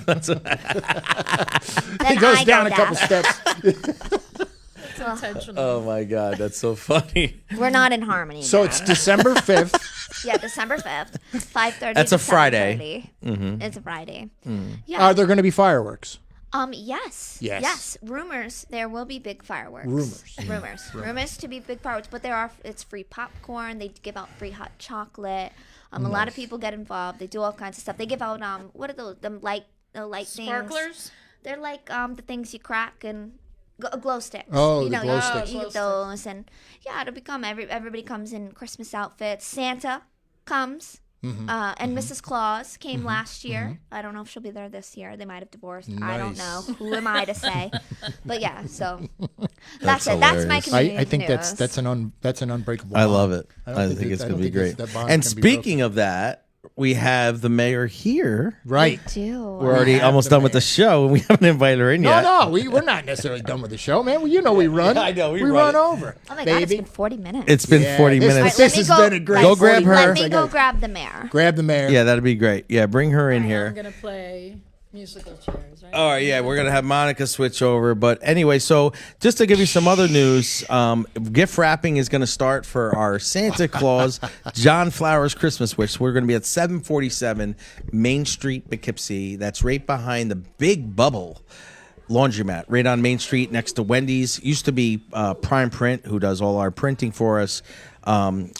goes I down go a couple deaf. steps. Intentional. Oh my God, that's so funny. We're not in harmony. So now. it's December 5th. Yeah, December 5th, 5:30. That's to a Friday. 7:30. It's a Friday. Yeah. Are there going to be fireworks? Yes. Yes. Yes. Rumors. There will be big fireworks. Rumors to be big fireworks, but it's free popcorn. They give out free hot chocolate. A lot of people get involved. They do all kinds of stuff. They give out what are those? The light things. Sparklers? They're like the things you crack and glow sticks. Oh, you the know, glow you sticks. eat those, and yeah, it'll become everybody comes in Christmas outfits. Santa comes. And Mrs. Claus came last year. I don't know if she'll be there this year. They might have divorced. I don't know. Nice. Who am I to say? But yeah, so that's That's it. That's my hilarious. community I think news. that's an unbreakable. I bond. love it. don't I think think it- it's I going to don't be think great. that bond And can be speaking of that, we have the mayor here. Right. do. We're already have almost the done with the show, and we haven't invited her in No, yet. no, we're not necessarily done with the show, man. Well, you know we run. Yeah, I know, we run run it. over. Oh my god, it's baby. been 40 minutes. It's been Yeah, 40 this- minutes. This Let me has go- been a great. Go grab 40 her. Let minutes. me I go gotta- grab the mayor. Grab the mayor. Yeah, that'd be great. Yeah, bring her in I'm here. going to play musical chairs, right? All right, yeah, we're gonna have Monica switch over, but anyway, so just to give you some other news, gift wrapping is gonna start for our Santa Claus John Flowers Christmas Wish. We're gonna be at 747 Main Street, Poughkeepsie. That's right behind the Big Bubble laundromat, right on Main Street next to Wendy's. Used to be Prime Print, who does all our printing for us.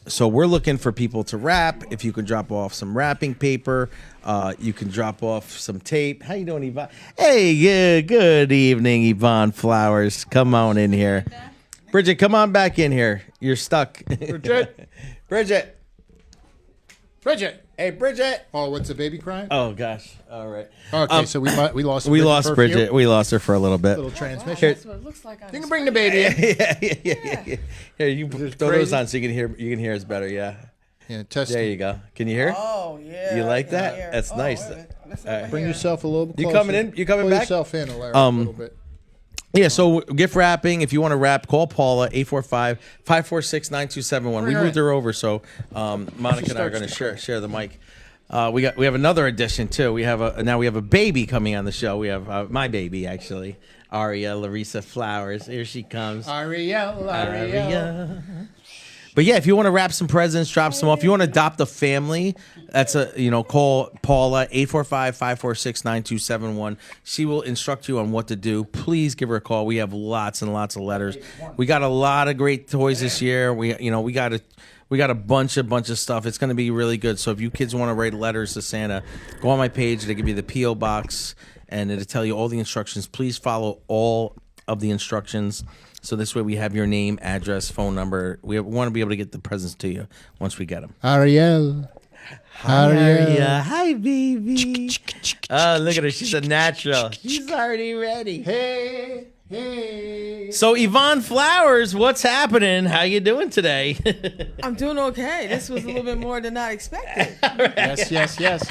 So we're looking for people to wrap. If you can drop off some wrapping paper, you can drop off some tape. How you doing, Yvonne? Hey, good evening, Yvonne Flowers. Come on in here. Bridget, come on back in here. You're stuck. Bridget. Bridget. Bridget. Hey, Bridget. Oh, what's the baby crying? Oh gosh. All right. Okay, so we lost. We lost for a Bridget. few. We lost her for a little bit. Little transmission. That's what it looks like. You can bring the baby in. yeah. Here, you throw those crazy? on so you can hear us better. Yeah. Yeah, test. There you go. Can you hear? Oh yeah. You like I can that? hear. That's nice. Wait a minute. Listen All over right. Bring here. yourself a little bit You closer. coming in? You coming Pull back? yourself in, Larry, a little bit. Yeah, so gift wrapping, if you want to wrap, call Paula, 845-546-9271. We moved her over, so Monica and I are going to share the mic. We have another addition, too. We have a baby coming on the show. We have my baby, actually, Aria Larissa Flowers. Here she comes. Aria. But yeah, if you want to wrap some presents, drop some off. If you want to adopt a family, call Paula, 845-546-9271. She will instruct you on what to do. Please give her a call. We have lots and lots of letters. We got a lot of great toys this year. We got a bunch of stuff. It's going to be really good. So if you kids want to write letters to Santa, go on my page. They give you the P.O. box, and it'll tell you all the instructions. Please follow all of the instructions. So this way we have your name, address, phone number. We want to be able to get the presents to you once we get them. Ariel. Hi, baby. Oh, look at her. She's a natural. She's already ready. Hey. So Yvonne Flowers, what's happening? How you doing today? I'm doing okay. This was a little bit more than I expected. Yes.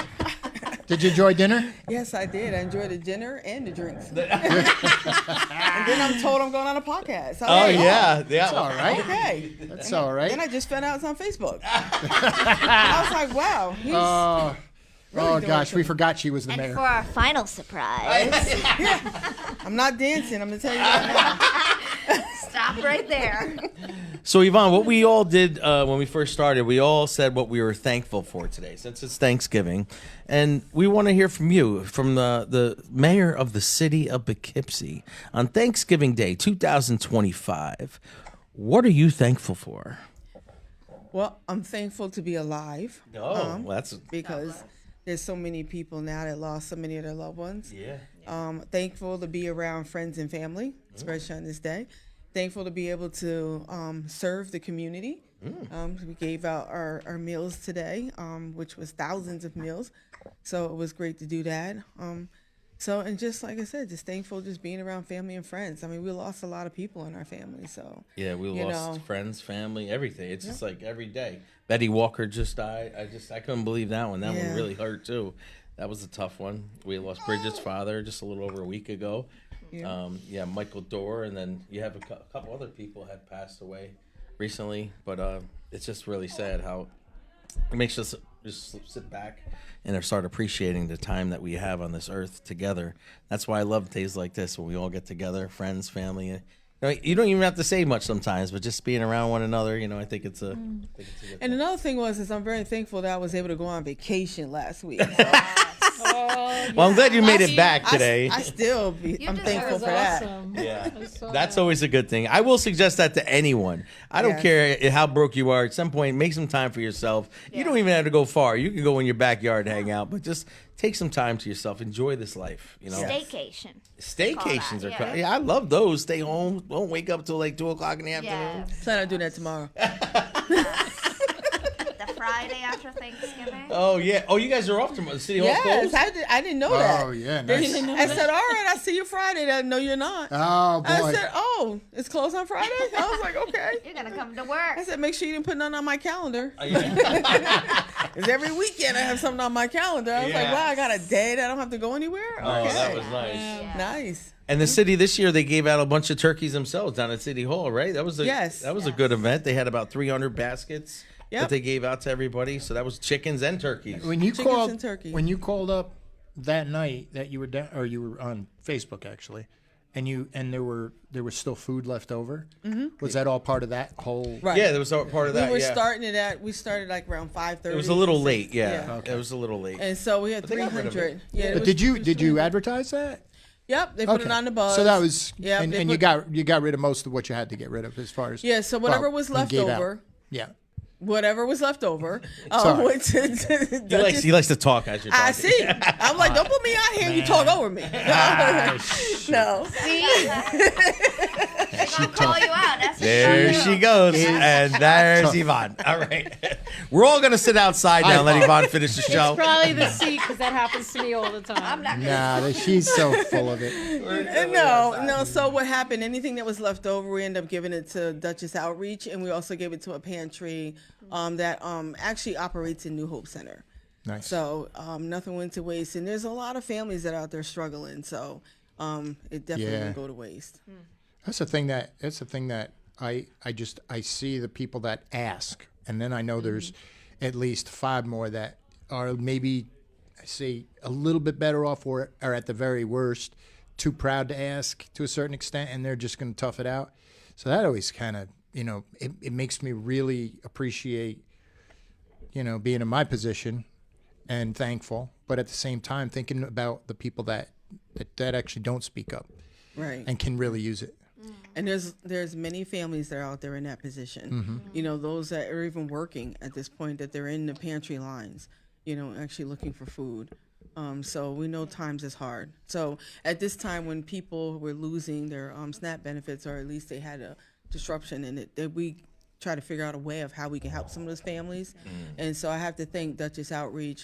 Did you enjoy dinner? Yes, I did. I enjoyed the dinner and the drinks. And then I'm told I'm going on a podcast. So, Oh, hey, yeah. That's all right. Okay. That's all right. Then I just found out it's on Facebook. I was like, wow. He's Oh doing gosh, we something. forgot she was the And mayor. for our final surprise, I'm not dancing. I'm going to tell you right now. stop right there. So Yvonne, what we all did when we first started, we all said what we were thankful for today, since it's Thanksgiving, and we want to hear from you, from the mayor of the city of Poughkeepsie, on Thanksgiving Day 2025. What are you thankful for? Well, I'm thankful to be alive. That's Because there's so many people now that lost so many of their loved ones. yeah. Thankful to be around friends and family, especially on this day. Thankful to be able to serve the community. We gave out our meals today, which was thousands of meals. So it was great to do that. And just like I said, just thankful just being around family and friends. I mean, we lost a lot of people in our family. So Yeah, we you lost know. friends, family, everything. It's just like every day. Betty Walker just died. I couldn't believe that one. That one Yeah. really hurt too. That was a tough one. We lost Bridget's father just a little over a week ago. Yeah. Michael Dorr, and then you have a couple other people had passed away recently. But it's just really sad how it makes us just sit back and start appreciating the time that we have on this earth together. That's why I love days like this when we all get together, friends, family. You don't even have to say much sometimes, but just being around one another, I think it's a. Good And another thing is I'm very thankful that I was able to go on vacation last week. So Well, I'm glad you made it back today. I'm deserve thankful it. for that. Awesome. Yeah, I saw that's that. always a good thing. I will suggest that to anyone. I don't Yes. care how broke you are. At some point, make some time for yourself. You don't even have to go far. You can go in your backyard, hang out, but just take some time to yourself. Enjoy this life. Staycation. Staycations Call are that, yeah, I love those. Stay home. Don't wake up till like 2:00 in the afternoon. Yeah. Plan on doing that tomorrow. The Friday after Thanksgiving. Oh yeah. Oh, you guys are off tomorrow. The city hall's Yes, closed. I didn't know that. Oh yeah, They- nice. I said, all right, I'll see you Friday. No, you're not. Oh I boy. said, oh, it's closed on Friday? I was like, okay. You're gonna come to work. I said, make sure you didn't put none on my calendar. Oh, yeah. Because every weekend I have something on my calendar. I was like, Yeah. wow, I got a day that I don't have to go anywhere? Oh, Okay. that was nice. Yeah. Nice. And the city this year, they gave out a bunch of turkeys themselves down at City Hall, right? That was a Yes. a good event. They had about 300 baskets that Yep. they gave out to everybody. So that was chickens and turkeys. When you Chickens called and turkey. when you called up that night that you were down, or you were on Facebook actually, and there was still food left over. Mm-hmm. Was that all part of that whole? Right. Yeah, there was a part of that. We were yeah. we started like around 5:30. It was a little late. Yeah, Yeah. Okay. It was a little late. And so we had they got rid of 300. it. Yeah. it But was- did it was you 300. advertise that? Yep, they put it on the bus. So that was Yeah, and they you put- got rid of most of what you had to get rid of as far as Yeah, so whatever well, was you left gave out. over, Yeah. whatever was left over, Sorry. went to He likes to talk as you're talking. I see. I'm like, don't put me out here and you talk over me. No. She I'll call you out. That's what There you she do. goes, and there's Yvonne. All right, we're all gonna sit outside now. And let Yvonne finish the show. It's probably the seat because that happens to me all the time. I'm not gonna. Nah, she's so full of it. No. So what happened? Anything that was left over, we ended up giving it to Duchess Outreach, and we also gave it to a pantry that actually operates in New Hope Center. Nice. So nothing went to waste, and there's a lot of families that are out there struggling. So it definitely didn't go to waste. That's the thing that I see the people that ask, and then I know there's at least 5 more that are maybe, I say, a little bit better off or are at the very worst too proud to ask to a certain extent, and they're just going to tough it out. So that always kind of, it makes me really appreciate, being in my position and thankful, but at the same time thinking about the people that actually don't speak up, Right. and can really use it. And there's many families that are out there in that position. Those that are even working at this point, that they're in the pantry lines, actually looking for food. So we know times is hard. So at this time when people were losing their SNAP benefits, or at least they had a disruption in it, that we try to figure out a way of how we can help some of those families. And so I have to thank Duchess Outreach,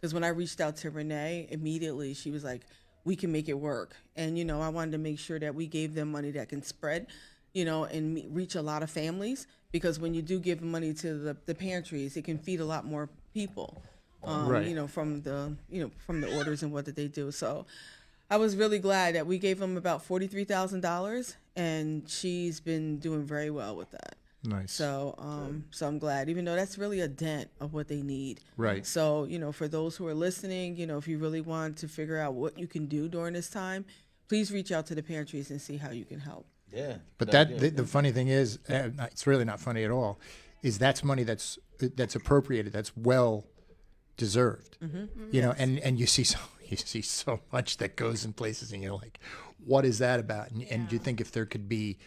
because when I reached out to Renee, immediately she was like, we can make it work. And, I wanted to make sure that we gave them money that can spread, and reach a lot of families, because when you do give money to the pantries, it can feed a lot more people, Right. from the orders and what that they do. So I was really glad that we gave them about $43,000, and she's been doing very well with that. Nice. So I'm glad, even though that's really a dent of what they need. Right. So, for those who are listening, if you really want to figure out what you can do during this time, please reach out to the pantries and see how you can help. Yeah, But the funny thing is, it's really not funny at all, is that's money that's appropriated, that's well deserved. And you see so much that goes in places, and you're like, what is that about? And you think if there could be,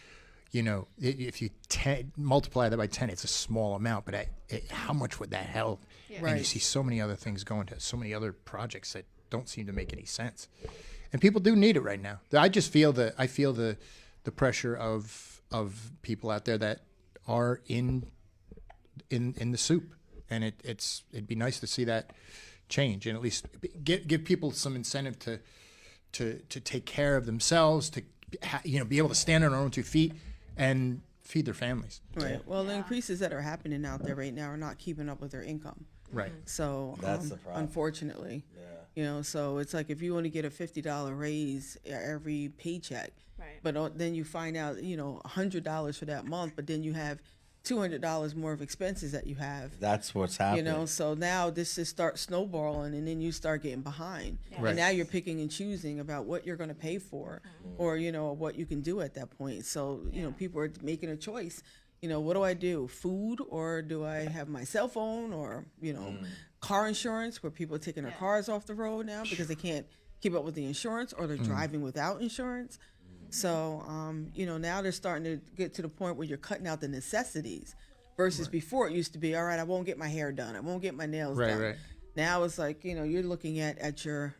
if you multiply that by 10, it's a small amount, but how much would that help? And you Right. see so many other things going to so many other projects that don't seem to make any sense. And people do need it right now. I feel the pressure of people out there that are in the soup, and it'd be nice to see that change, and at least give people some incentive to take care of themselves, to be able to stand on their own 2 feet and feed their families. Right. Well, the increases that are happening out there right now are not keeping up with their income. Right. So That's the problem. unfortunately, so it's like if you only get a $50 raise every paycheck, Right. but then you find out, $100 for that month, but then you have $200 more of expenses that you have. That's what's happening. So now this just starts snowballing, and then you start getting behind. Right. And now you're picking and choosing about what you're going to pay for, or, what you can do at that point. So, people are making a choice. What do I do? Food, or do I have my cell phone, or, car insurance, where people are taking their cars off the road now because they can't keep up with the insurance, or they're driving without insurance. So, now they're starting to get to the point where you're cutting out the necessities versus before it used to be, all right, I won't get my hair done, I won't get my nails done. Right. Now it's like, you're looking at your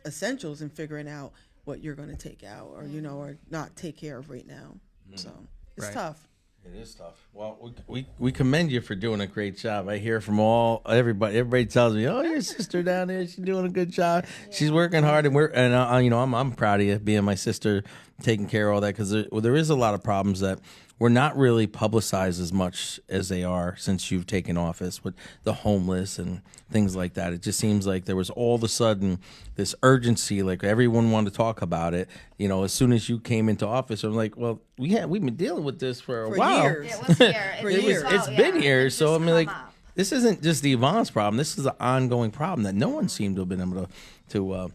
essentials and figuring out what you're going to take out, or, or not take care of right now. So it's Right. tough. It is tough. Well, we commend you for doing a great job. I hear from everybody. Everybody tells me, "Oh, your sister down there, she's doing a good job. She's working hard." And I'm proud of you being my sister, taking care of all that, because there is a lot of problems that were not really publicized as much as they are since you've taken office, with the homeless and things like that. It just seems like there was all of a sudden this urgency, like everyone wanted to talk about it. As soon as you came into office, I'm like, well, we've been dealing with this for a while. Years. It was here. For It was years. out, It's been here, It's so just I mean, like, come up. this isn't just the Yvonne's problem. This is an ongoing problem that no one seemed to have been able to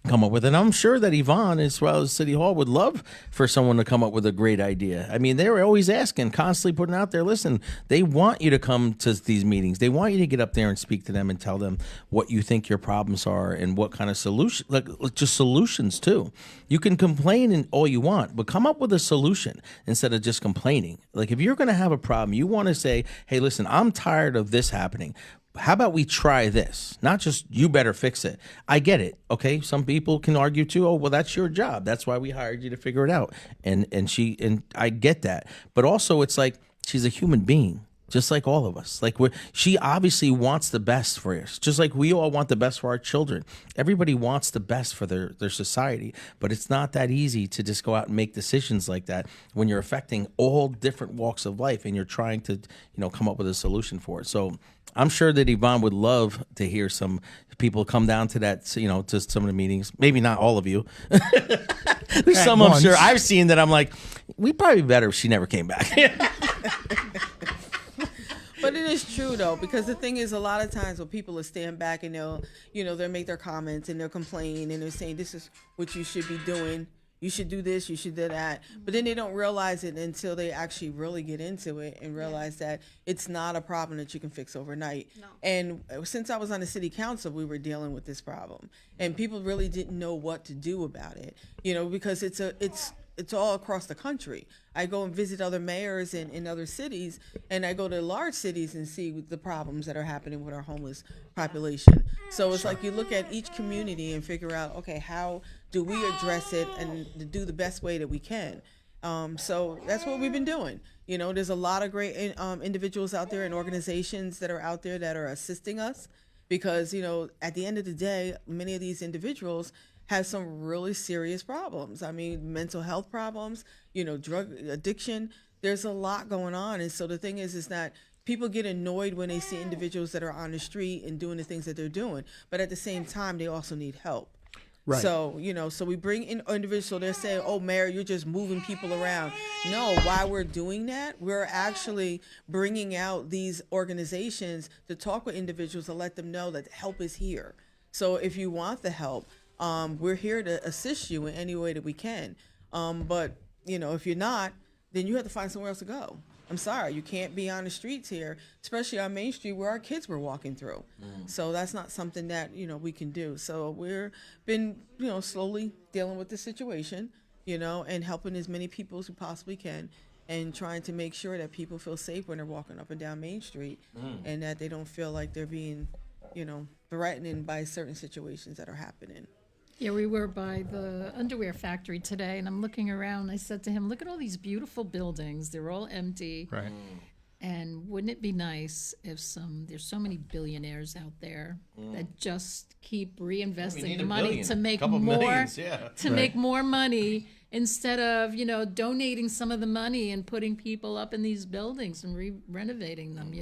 come up with. And I'm sure that Yvonne, as well as City Hall, would love for someone to come up with a great idea. I mean, they were always asking, constantly putting out there, listen, they want you to come to these meetings. They want you to get up there and speak to them and tell them what you think your problems are and what kind of solution, like just solutions too. You can complain and all you want, but come up with a solution instead of just complaining. Like if you're going to have a problem, you want to say, hey, listen, I'm tired of this happening. how about we try this? Not just you better fix it. I get it. Okay. Some people can argue too, oh, well, that's your job. That's why we hired you to figure it out. And I get that. But also it's like she's a human being. Just like all of us. Like she obviously wants the best for us. Just like we all want the best for our children. Everybody wants the best for their society. But it's not that easy to just go out and make decisions like that when you're affecting all different walks of life and you're trying to, come up with a solution for it. So I'm sure that Yvonne would love to hear some people come down to that, to some of the meetings. Maybe not all of you. There's some I'm sure I've seen that I'm like, we'd probably be better if she never came back. But it is true though, because the thing is, a lot of times when people will stand back and they'll make their comments and they'll complain and they're saying this is what you should be doing. You should do this, you should do that. But then they don't realize it until they actually really get into it and realize that it's not a problem that you can fix overnight. No. And since I was on the city council, we were dealing with this problem. And people really didn't know what to do about it, because it's all across the country. I go and visit other mayors in other cities, and I go to large cities and see the problems that are happening with our homeless population. So it's like you look at each community and figure out, okay, how do we address it and do the best way that we can? So that's what we've been doing. There's a lot of great individuals out there and organizations that are out there that are assisting us because, at the end of the day, many of these individuals have some really serious problems. I mean, mental health problems, drug addiction. There's a lot going on. And so the thing is that people get annoyed when they see individuals that are on the street and doing the things that they're doing. But at the same time, they also need help. Right. So, so we bring in individuals, so they're saying, oh, Mayor, you're just moving people around. No, while we're doing that, we're actually bringing out these organizations to talk with individuals to let them know that help is here. So if you want the help, we're here to assist you in any way that we can. But, if you're not, then you have to find somewhere else to go. I'm sorry, you can't be on the streets here, especially on Main Street where our kids were walking through. So that's not something that, we can do. So we're been, slowly dealing with the situation, and helping as many people as we possibly can and trying to make sure that people feel safe when they're walking up and down Main Street and that they don't feel like they're being, threatened by certain situations that are happening. Yeah, we were by the underwear factory today, and I'm looking around. I said to him, look at all these beautiful buildings. They're all empty. Right. And wouldn't it be nice if there's so many billionaires out there that just keep reinvesting the money to make more, make more money instead of, donating some of the money and putting people up in these buildings and renovating them,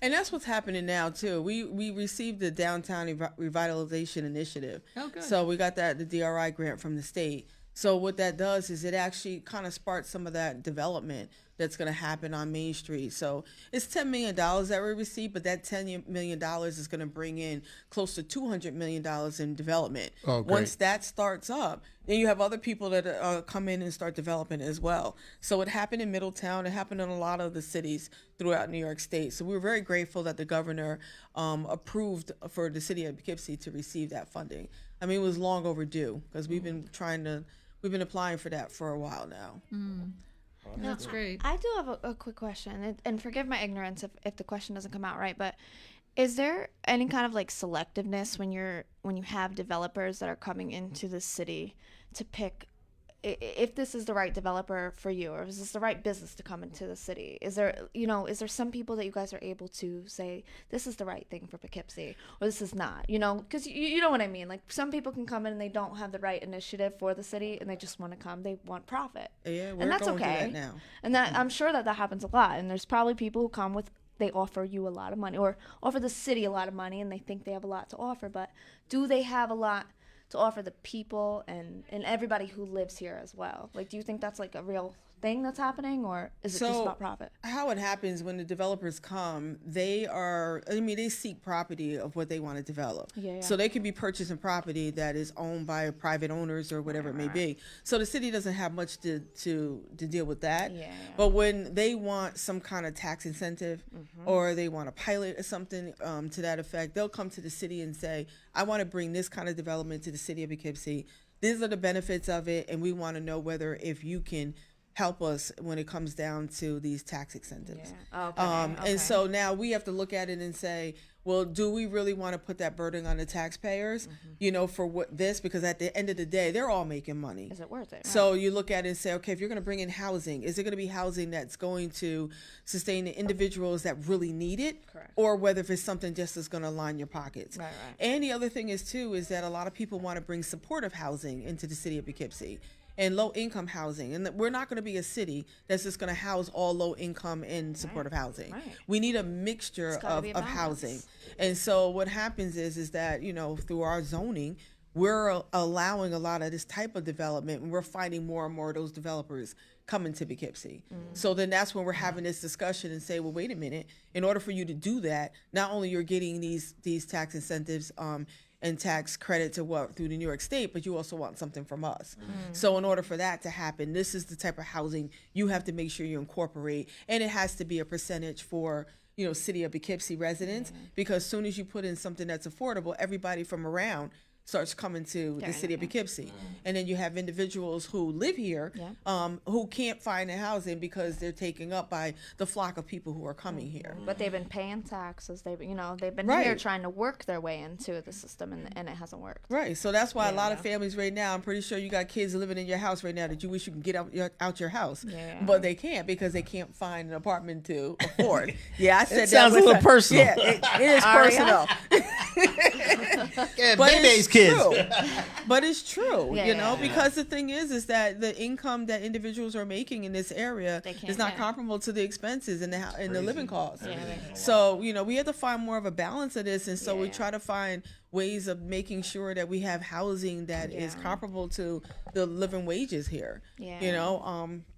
And that's what's happening now, too. We received the Downtown Revitalization Initiative. Oh, good. So we got the DRI grant from the state. So what that does is it actually kind of sparks some of that development that's going to happen on Main Street. So it's $10 million that we received, but that $10 million is going to bring in close to $200 million in development. Oh, great. Once that starts up, then you have other people that come in and start developing as well. So it happened in Middletown. It happened in a lot of the cities throughout New York State. So we're very grateful that the governor approved for the city of Poughkeepsie to receive that funding. I mean, it was long overdue because we've been applying for that for a while now. That's great. I do have a quick question, and forgive my ignorance if the question doesn't come out right, but is there any kind of selectiveness when you have developers that are coming into the city to pick if this is the right developer for you, or is this the right business to come into the city? Is there some people that you guys are able to say this is the right thing for Poughkeepsie, or this is not? Because you know what I mean. Some people can come in and they don't have the right initiative for the city, and they just want to come. They want profit. Yeah, and that's going okay. through that now. And that I'm sure that happens a lot. And there's probably people who come with, they offer you a lot of money, or offer the city a lot of money, and they think they have a lot to offer. But do they have a lot to offer the people and everybody who lives here as well? Do you think that's a real thing that's happening, or is it just about profit? How it happens when the developers come, they seek property of what they want to develop. Yeah. So they could be purchasing property that is owned by private owners or whatever it may be. So the city doesn't have much to deal with that. Yeah. But when they want some kind of tax incentive or they want a pilot or something to that effect, they'll come to the city and say, I want to bring this kind of development to the city of Poughkeepsie. These are the benefits of it, and we want to know whether if you can help us when it comes down to these tax incentives. Yeah. Okay. And so now we have to look at it and say, well, do we really want to put that burden on the taxpayers, for what this? Because at the end of the day, they're all making money. Is it worth it? Right. So you look at it and say, okay, if you're going to bring in housing, is it going to be housing that's going to sustain the individuals that really need it? Correct. Or whether if it's something just that's going to line your pockets. Right. And the other thing is, too, is that a lot of people want to bring supportive housing into the city of Poughkeepsie and low-income housing. And we're not going to be a city that's just going to house all low-income and supportive housing. Right. We need a mixture gotta of be a balance. housing. And so what happens is that, through our zoning, we're allowing a lot of this type of development, and we're finding more and more of those developers coming to Poughkeepsie. So then that's when we're having this discussion and say, well, wait a minute, in order for you to do that, not only you're getting these tax incentives and tax credit through the New York State, but you also want something from us. So in order for that to happen, this is the type of housing you have to make sure you incorporate, and it has to be a percentage for city of Poughkeepsie residents, because as soon as you put in something that's affordable, everybody from around starts coming to the city of Poughkeepsie. And then you have individuals who live here who can't find a housing because they're taken up by the flock of people who are coming here. But they've been paying taxes. They've been Right. here trying to work their way into the system, and it hasn't worked. Right. So that's why a lot of families right now, I'm pretty sure you got kids living in your house right now that you wish you could get out your house. Yeah. But they can't because they can't find an apartment to afford. I said that sounds a little personal. Yeah, it is personal. Yeah, But Bebe's it's kids. true. But it's true, Yeah. because the thing is that the income that individuals are making in this area They can't is not get. comparable to the expenses and the living costs. Yeah. So we have to find more of a balance of this, and so we Yeah. try to find ways of making sure that we have housing that is Yeah. comparable to the living wages here. Yeah.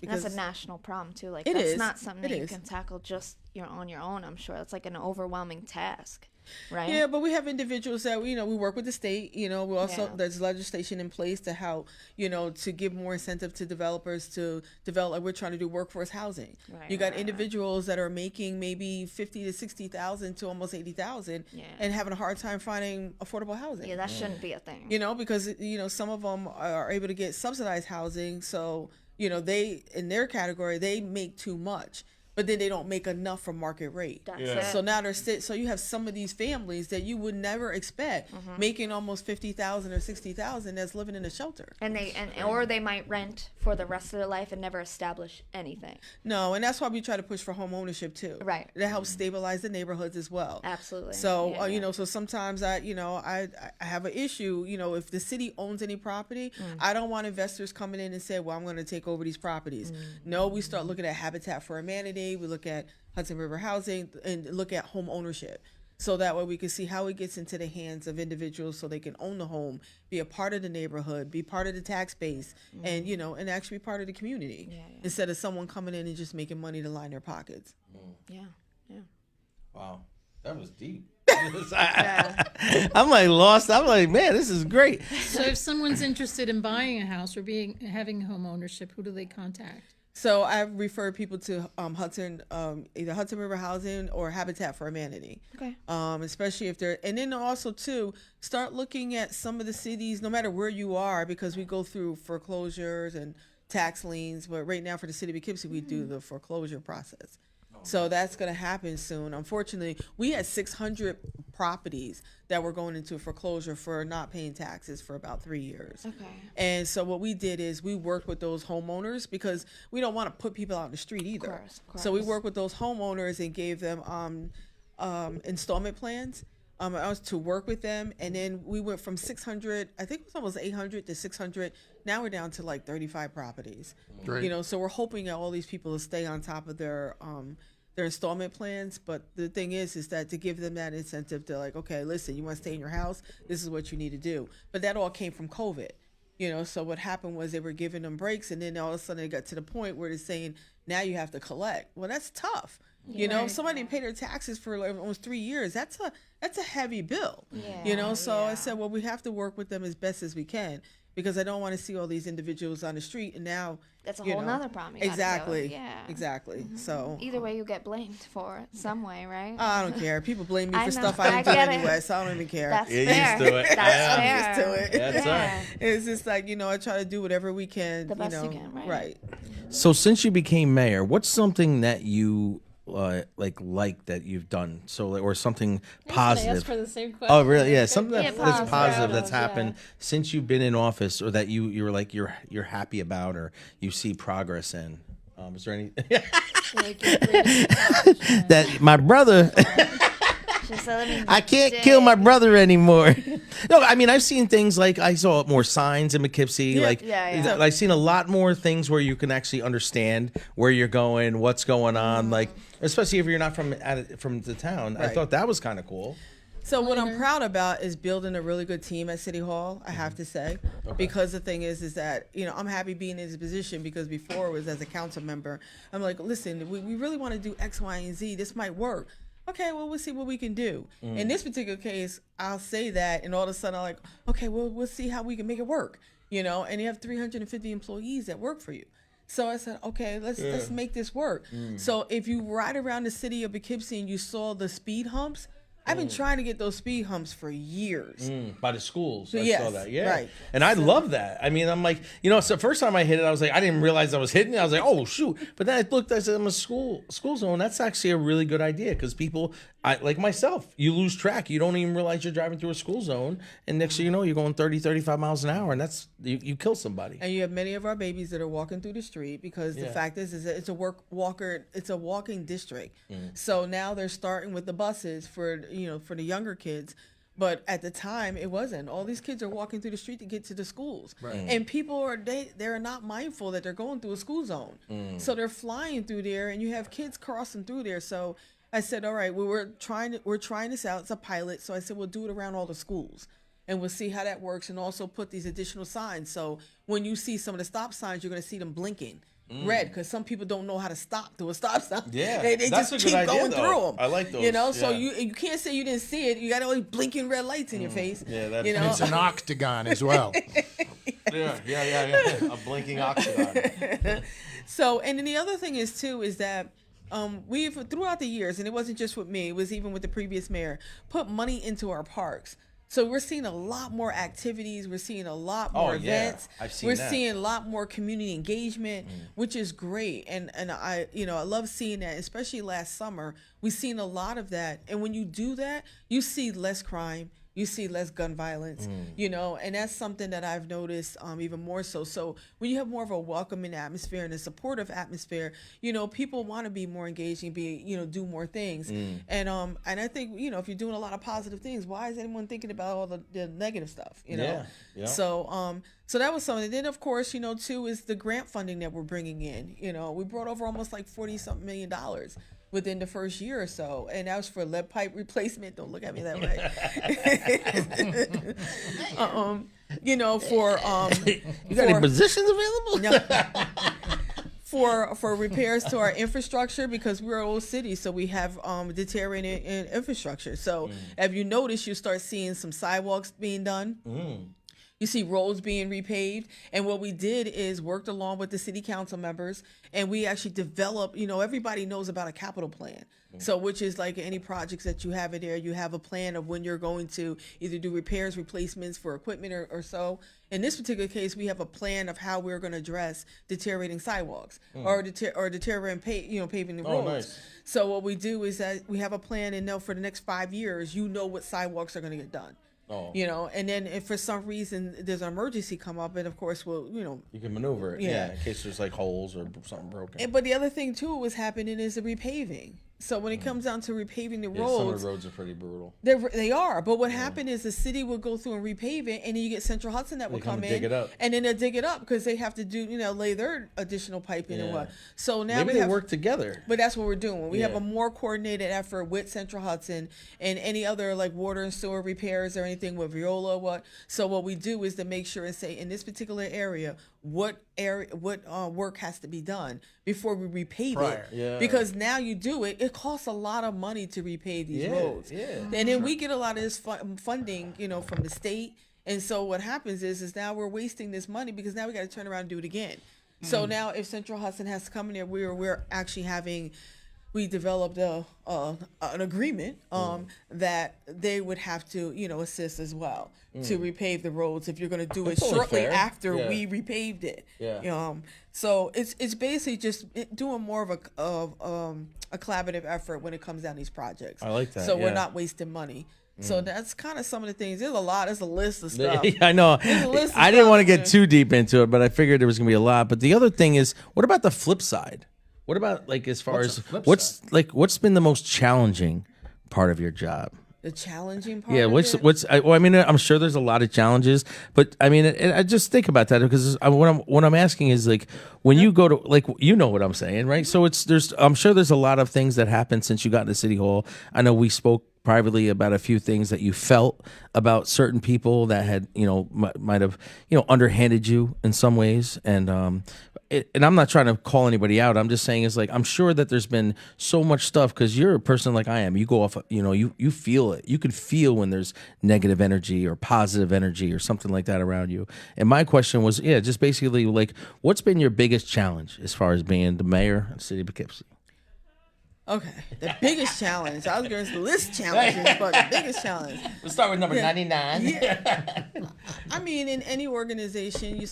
Because That's a national problem too. Like It that's is. not something It that you is. can tackle just on your own. I'm sure it's like an overwhelming task, right? Yeah, but we have individuals that we work with the state. We also Yeah. there's legislation in place to help to give more incentive to developers to develop. Like we're trying to do workforce housing. Right, You got right, individuals that are making maybe 50 to 60,000 to almost 80,000, Yeah. and having a hard time finding affordable housing. Yeah, that shouldn't be a thing. Because some of them are able to get subsidized housing, so they in their category they make too much, but then they don't make enough for market rate. That's Yeah. it. So now so you have some of these families that you would never expect making almost 50,000 or 60,000 that's living in a shelter. and or they might rent for the rest of their life and never establish anything. No, and that's why we try to push for home ownership too. Right. That helps stabilize the neighborhoods as well. Absolutely. So Yeah, so sometimes I have an issue. If the city owns any property, I don't want investors coming in and say, well, I'm going to take over these properties. No, we start looking at Habitat for Humanity. We look at Hudson River Housing and look at home ownership. So that way we can see how it gets into the hands of individuals so they can own the home, be a part of the neighborhood, be part of the tax base, and and actually be part of the community instead of someone coming in and just making money to line their pockets. Yeah. Wow, that was deep. I'm like lost. I'm like, man, this is great. So if someone's interested in buying a house or having home ownership, who do they contact? So I refer people to either Hudson River Housing or Habitat for Humanity. Okay. Especially if they're, and then also too, start looking at some of the cities, no matter where you are, because we go through foreclosures and tax liens. But right now for the city of Poughkeepsie, we do the foreclosure process. So that's going to happen soon. Unfortunately, we had 600 properties that were going into foreclosure for not paying taxes for about 3 years. Okay. And so what we did is we worked with those homeowners because we don't want to put people out in the street either. Of course. So we worked with those homeowners and gave them installment plans to work with them. And then we went from 600, I think it was almost 800 to 600. Now we're down to like 35 properties. Great. So we're hoping that all these people will stay on top of their installment plans. But the thing is that to give them that incentive to like, okay, listen, you want to stay in your house, this is what you need to do. But that all came from COVID. So what happened was they were giving them breaks, and then all of a sudden they got to the point where they're saying, now you have to collect. Well, that's tough. If somebody didn't pay their taxes for like almost 3 years, that's a heavy bill. So I said, well, we have to work with them as best as we can, because I don't want to see all these individuals on the street, and now That's a whole nother problem. You gotta Exactly. deal with. Yeah. Exactly. So Either way, you get blamed for it some way, right? I don't care. People blame me I for know. stuff I didn't do I get it. anyway, so I don't even care. That's You're fair. used to it. That's Yeah. fair. I'm used to it. That's Yeah. right. It's just like, I try to do whatever we can. The best you can, right. So since you became mayor, what's something that you like that you've done? So or something positive. Ask for the same question. Oh, really? Yeah, something Yeah, that's positive that's Yeah. happened since you've been in office, or that you're like you're happy about, or you see progress in. Is there any Like your greatest accomplishment. that my brother? Just let me I can't dig. kill my brother anymore. No, I mean I've seen things like I saw more signs in Poughkeepsie. Like yeah. I've seen a lot more things where you can actually understand where you're going, what's going on. Like especially if you're not from the town. I Right. thought that was kind of cool. So what I'm proud about is building a really good team at City Hall, I have to say. Because the thing is that, I'm happy being in this position, because before it was as a council member, I'm like, listen, we really want to do X, Y, and Z. This might work. Okay, well, we'll see what we can do. In this particular case, I'll say that, and all of a sudden I'm like, okay, well, we'll see how we can make it work. And you have 350 employees that work for you. So I said, okay, let's make this work. So if you ride around the city of Poughkeepsie and you saw the speed humps, I've been trying to get those speed humps for years. By the schools. I Yes, saw that. Yeah. right. And I love that. I mean, I'm like, so the first time I hit it, I was like, I didn't realize I was hitting it. I was like, oh, shoot. But then I looked, I said, I'm a school zone. That's actually a really good idea, because people, like myself, you lose track. You don't even realize you're driving through a school zone. And next thing you know, you're going 30, 35 miles an hour. And that's, you kill somebody. And you have many of our babies that are walking through the street, because the fact is that it's a walking district. So now they're starting with the buses for the younger kids. But at the time, it wasn't. All these kids are walking through the street to get to the schools. And people they're not mindful that they're going through a school zone. So they're flying through there, and you have kids crossing through there. So I said, all right, well, we're trying this out. It's a pilot. So I said, we'll do it around all the schools, and we'll see how that works, and also put these additional signs. So when you see some of the stop signs, you're going to see them blinking red, because some people don't know how to stop through a stop sign. Yeah, they that's just a good keep idea, going though. through them. I like those, So yeah. you can't say you didn't see it. You got all these blinking red lights in your face. Yeah, that's And it's an octagon as well. yeah. A blinking octagon. So, and then the other thing is too, is that we've, throughout the years, and it wasn't just with me, it was even with the previous mayor, put money into our parks. So we're seeing a lot more activities. We're seeing a lot more events. I've seen we're that. seeing a lot more community engagement, which is great. And I love seeing that, especially last summer. We've seen a lot of that. And when you do that, you see less crime. You see less gun violence, and that's something that I've noticed even more so. So when you have more of a welcoming atmosphere and a supportive atmosphere, people want to be more engaged and do more things. And I think, if you're doing a lot of positive things, why is anyone thinking about all the negative stuff, Yeah. So that was something. And then of course, too, is the grant funding that we're bringing in. We brought over almost like $40-something million within the first year or so, and that was for lead pipe replacement. Don't look at me that way. You got any positions available? For repairs to our infrastructure, because we're an old city, so we have deteriorating in infrastructure. So if you notice, you start seeing some sidewalks being done. You see roads being repaved. And what we did is worked along with the city council members, and we actually developed, everybody knows about a capital plan. So which is like any projects that you have in there, you have a plan of when you're going to either do repairs, replacements for equipment or so. In this particular case, we have a plan of how we're going to address deteriorating sidewalks or deteriorating paving the roads. Nice. So what we do is that we have a plan, and now for the next 5 years, what sidewalks are going to get done. And then if for some reason there's an emergency come up, and of course You can maneuver it, in case there's like holes or something broken. But the other thing too was happening is the repaving. So when it comes down to repaving the Yeah, some of roads, the roads are pretty brutal. they are. But what happened is the city will go through and repave it, and then you get Central Hudson that will come come and dig in, it up. and then they'll dig it up because they have to do lay their additional piping and Yeah. what. So now Maybe we they work have. together. But that's what we're doing. We have Yeah. a more coordinated effort with Central Hudson and any other like water and sewer repairs or anything with Viola. So what we do is to make sure and say in this particular area, what work has to be done before we repave Prior. it. Yeah. Because now you do it, it costs a lot of money to repave these roads. Yeah. And then we get a lot of this funding, from the state. And so what happens is now we're wasting this money because now we got to turn around and do it again. So now if Central Hudson has to come in there, we're actually having we developed an agreement that they would have to, assist as well to repave the roads if you're going to do That's it only shortly fair. after Yeah. we repaved it. Yeah. So it's basically just doing more of a collaborative effort when it comes down these projects. I like that, So we're yeah. not wasting money. So that's kind of some of the things. There's a lot. There's a list of stuff. I know. There's a list of I didn't stuff. want to get too deep into it, but I figured there was going to be a lot. But the other thing is, what about the flip side? What about like as far What's as the flip what's been the most challenging part of your job? The challenging part. Yeah, of it? I'm sure there's a lot of challenges, but I mean, I just think about that because what I'm asking is like when you go to like what I'm saying, right? So I'm sure there's a lot of things that happened since you got into City Hall. I know we spoke privately about a few things that you felt about certain people that had might have underhanded you in some ways, and I'm not trying to call anybody out. I'm just saying it's like I'm sure that there's been so much stuff because you're a person like I am. You go off, you feel it. You can feel when there's negative energy or positive energy or something like that around you. And my question was, just basically like, what's been your biggest challenge as far as being the mayor of the city of Poughkeepsie? Okay, the biggest challenge. I was going to list challenges, but the biggest challenge. Let's start with number 99. Yeah. I mean, in any organization, you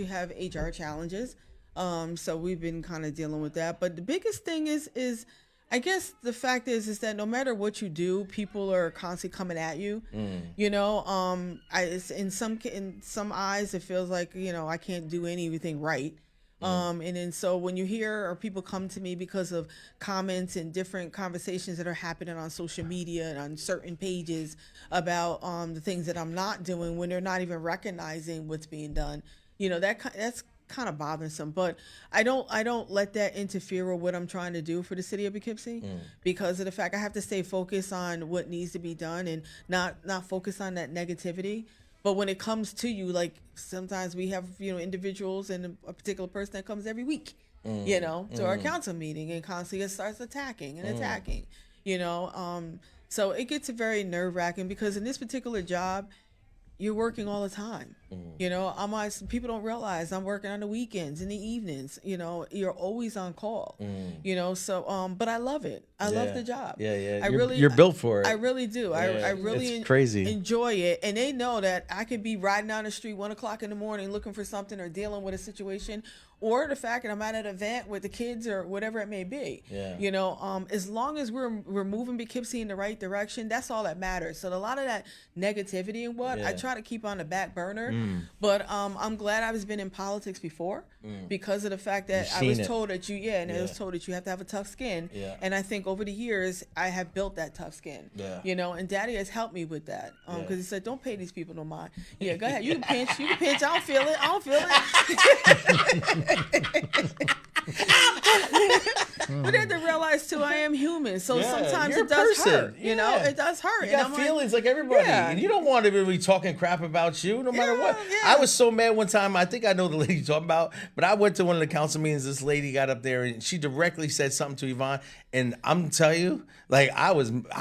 have HR challenges. So we've been kind of dealing with that. But the biggest thing is I guess the fact is that no matter what you do, people are constantly coming at you. In some eyes, it feels like I can't do anything right. And then so when you hear or people come to me because of comments and different conversations that are happening on social media and on certain pages about the things that I'm not doing when they're not even recognizing what's being done, that's kind of bothersome. But I don't let that interfere with what I'm trying to do for the city of Poughkeepsie because of the fact I have to stay focused on what needs to be done and not focus on that negativity. But when it comes to you, like sometimes we have, individuals and a particular person that comes every week, to our council meeting and constantly starts attacking. So it gets very nerve wracking because in this particular job, you're working all the time. People don't realize I'm working on the weekends and the evenings. You're always on call. So but I love it. I love the job. Yeah. You're built for it. I really do. I really It's crazy. enjoy it, and they know that I could be riding down the street 1:00 in the morning looking for something or dealing with a situation, or the fact that I'm at an event with the kids or whatever it may be. As long as we're moving Poughkeepsie in the right direction, that's all that matters. So a lot of that negativity and I try to keep on the back burner. But I'm glad I was been in politics before because of the fact that I was told that I was told that you have to have a tough skin. And I think over the years I have built that tough skin. And Daddy has helped me with that because he said, "Don't pay these people no mind. Yeah, go ahead. You can pinch. You can pinch. I don't feel it. I don't feel it." But they have to realize too, I am human. So sometimes you're it does a person. hurt. It does hurt. You got I'm feelings like everybody. Yeah. And you don't want to be talking crap about you no matter what. Yeah. I was so mad one time. I think I know the lady you're talking about. But I went to one of the council meetings. This lady got up there and she directly said something to Yvonne. And I'm telling you, like I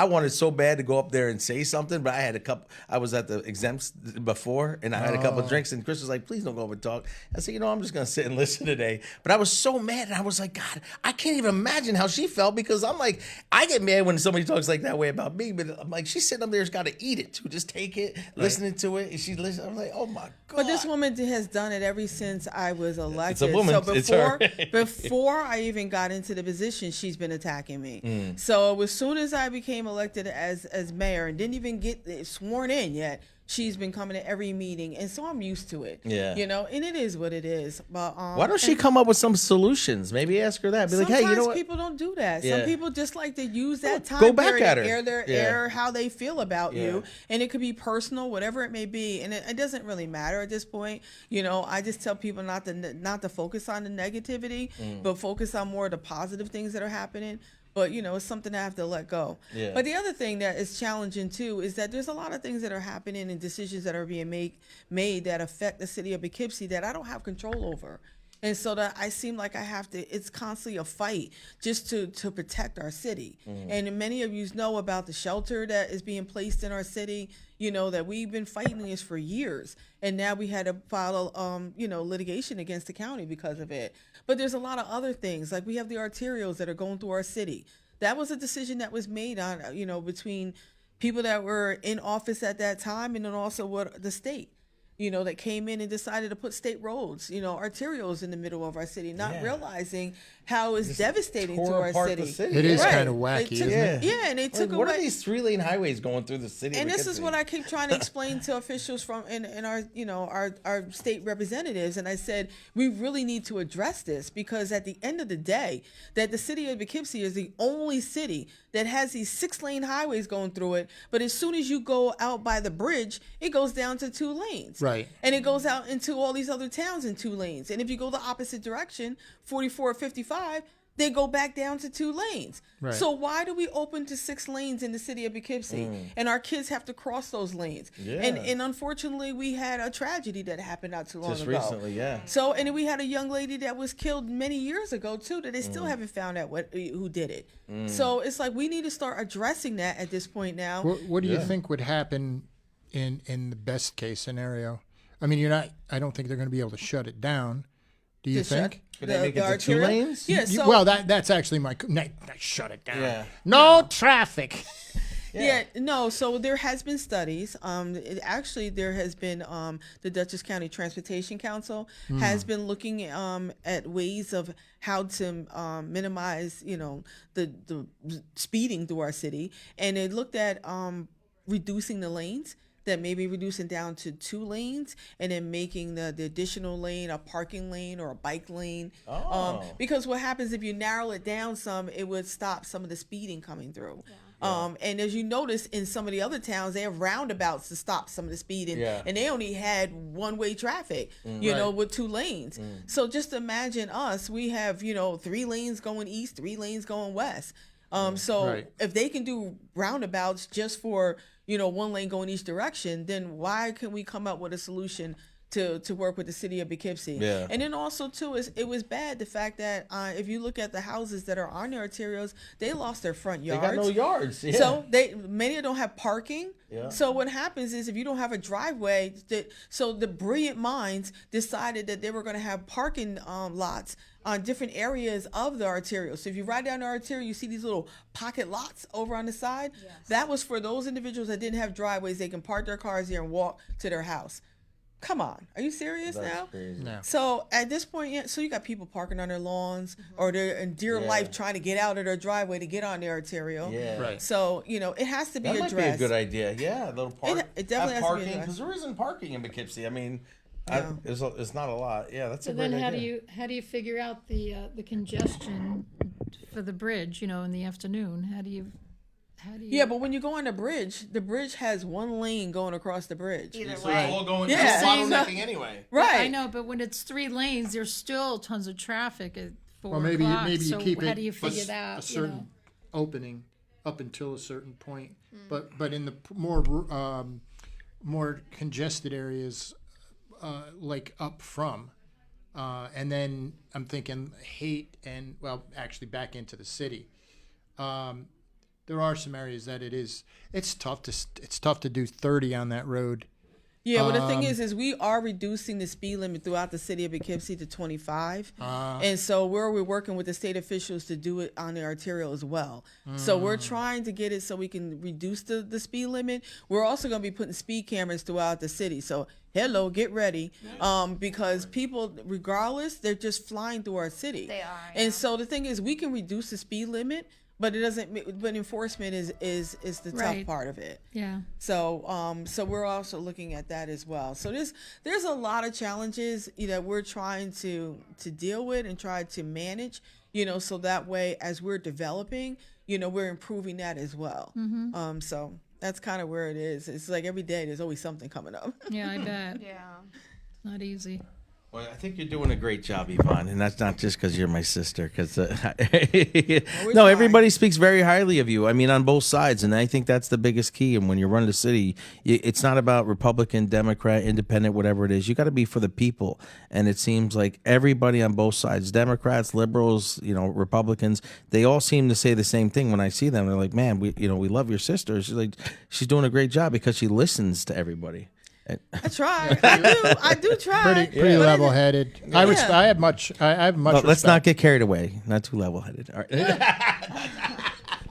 wanted so bad to go up there and say something. But I was at the exempts before and I had a couple of drinks. And Chris was like, "Please don't go over and talk." I said, "I'm just going to sit and listen today." But I was so mad. And I was like, God, I can't even imagine how she felt because I'm like, I get mad when somebody talks like that way about me, but I'm like, she's sitting up there, has got to eat it too. Just take it, listening to it. And she's listening. I'm like, oh my God. But this woman has done it ever since I was elected. It's a woman. So It's her. before I even got into the position, she's been attacking me. So as soon as I became elected as mayor and didn't even get sworn in yet, she's been coming to every meeting, and so I'm used to it. Yeah. And it is what it is. But why don't she come up with some solutions? Maybe ask her that. Be like, hey, you know what? People don't do that. Yeah. Some people just like to use that time go back period at her. to air how they feel about Yeah. you, and it could be personal, whatever it may be, and it doesn't really matter at this point. I just tell people not to focus on the negativity, but focus on more of the positive things that are happening. But, it's something I have to let go. Yeah. But the other thing that is challenging, too, is that there's a lot of things that are happening and decisions that are being made that affect the city of Poughkeepsie that I don't have control over. And so that I seem like it's constantly a fight just to protect our city. And many of you know about the shelter that is being placed in our city, that we've been fighting this for years. And now we had to file, litigation against the county because of it. But there's a lot of other things. Like we have the arterials that are going through our city. that was a decision that was made on, between people that were in office at that time, and then also what the state, that came in and decided to put state roads, arterials in the middle of our city, not realizing how it's devastating to tore our apart city. the city. It is Right. kind of They wacky, took- isn't it? Yeah, and they took What away. are these 3-lane highways going through the city? And of this is Poughkeepsie? what I keep trying to explain to officials from in our our state representatives. And I said, we really need to address this, because at the end of the day, that the city of Poughkeepsie is the only city that has these 6-lane highways going through it. But as soon as you go out by the bridge, it goes down to 2 lanes. Right. And it goes out into all these other towns in 2 lanes. And if you go the opposite direction, 44 55, they go back down to 2 lanes. Right. So why do we open to 6 lanes in the city of Poughkeepsie, and our kids have to cross those lanes? Yeah. And unfortunately, we had a tragedy that happened not too long Just ago. recently, yeah. So, and then we had a young lady that was killed many years ago too, that they Mm. still haven't found out who did it. So it's like we need to start addressing that at this point now. What do you think would happen in the best case scenario? I mean, I don't think they're going to be able to shut it down. Do you To shut think? Could they make it to 2 arterial- lanes? Yeah. You- So well, that's actually my shut it down. Yeah. No traffic. Yeah, no. So there has been studies. Actually, there has been the Dutchess County Transportation Council has been looking at ways of how to minimize, the speeding through our city, and it looked at reducing the lanes. That maybe reducing down to 2 lanes, and then making the additional lane a parking lane or a bike lane. Because what happens if you narrow it down some, it would stop some of the speeding coming through. And as you notice in some of the other towns, they have roundabouts to stop some of the speeding, and they only had 1-way traffic, with 2 lanes. So just imagine us, we have, 3 lanes going east, 3 lanes going west. So Right. if they can do roundabouts just for, 1 lane going each direction, then why can we come up with a solution to work with the city of Poughkeepsie? Yeah. And then also too it was bad the fact that if you look at the houses that are on their arterials, they lost their front They yards. got no yards. Yeah. So many don't have parking. Yeah. So what happens is if you don't have a driveway, so the brilliant minds decided that they were going to have parking lots on different areas of the arterial. So if you ride down the arterial, you see these little pocket lots over on the side. Yes. That was for those individuals that didn't have driveways. They can park their cars there and walk to their house. Come on, are you serious now? Crazy. No. So at this point, so you got people parking on their lawns, or they're in dear life trying to get out of their driveway to get on their arterial. Yeah. Right. So it has to be That might addressed. be a good idea. Yeah, a little park. It definitely have has to be parking, addressed. because there isn't parking in Poughkeepsie. I mean, Yeah. it's not a lot. Yeah, that's So a great then idea. how do you figure out the congestion for the bridge, in the afternoon? How do you Yeah, but when you go on the bridge has 1 lane going across the bridge. Either So way. it's all going Yeah. bottlenecking anyway. Right. I know, but when it's 3 lanes, there's still tons of traffic at 4 Well, maybe o'clock. you So keep it how do you figure a that? certain opening up until a certain point. Mm. But in the more congested areas, like up from, and then I'm thinking Haight and actually back into the city. There are some areas that it's tough to do 30 on that road. Yeah, well, the thing is we are reducing the speed limit throughout the city of Poughkeepsie to 25. And so we're working with the state officials to do it on the arterial as well. So we're trying to get it so we can reduce the speed limit. We're also going to be putting speed cameras throughout the city. So hello, get ready. Because people, regardless, they're just flying through our city. They are, yeah. And so the thing is we can reduce the speed limit, but it doesn't, but enforcement is the tough Right. part of it. Yeah. So so we're also looking at that as well. So there's a lot of challenges that we're trying to deal with and try to manage, so that way as we're developing, we're improving that as well. So that's kind of where it is. It's like every day there's always something coming up. Yeah, I bet. Yeah. Not easy. Well, I think you're doing a great job, Yvonne, and that's not just because you're my sister. Because no, trying. everybody speaks very highly of you. I mean, on both sides, and I think that's the biggest key. And when you're running the city, it's not about Republican, Democrat, Independent, whatever it is. You got to be for the people. And it seems like everybody on both sides, Democrats, liberals, Republicans, they all seem to say the same thing. When I see them, they're like, "Man, we love your sister. She's doing a great job because she listens to everybody." I try. I do try. Pretty But level-headed. I have much. I have much. But let's not respect. get carried away. Not too level-headed. All right.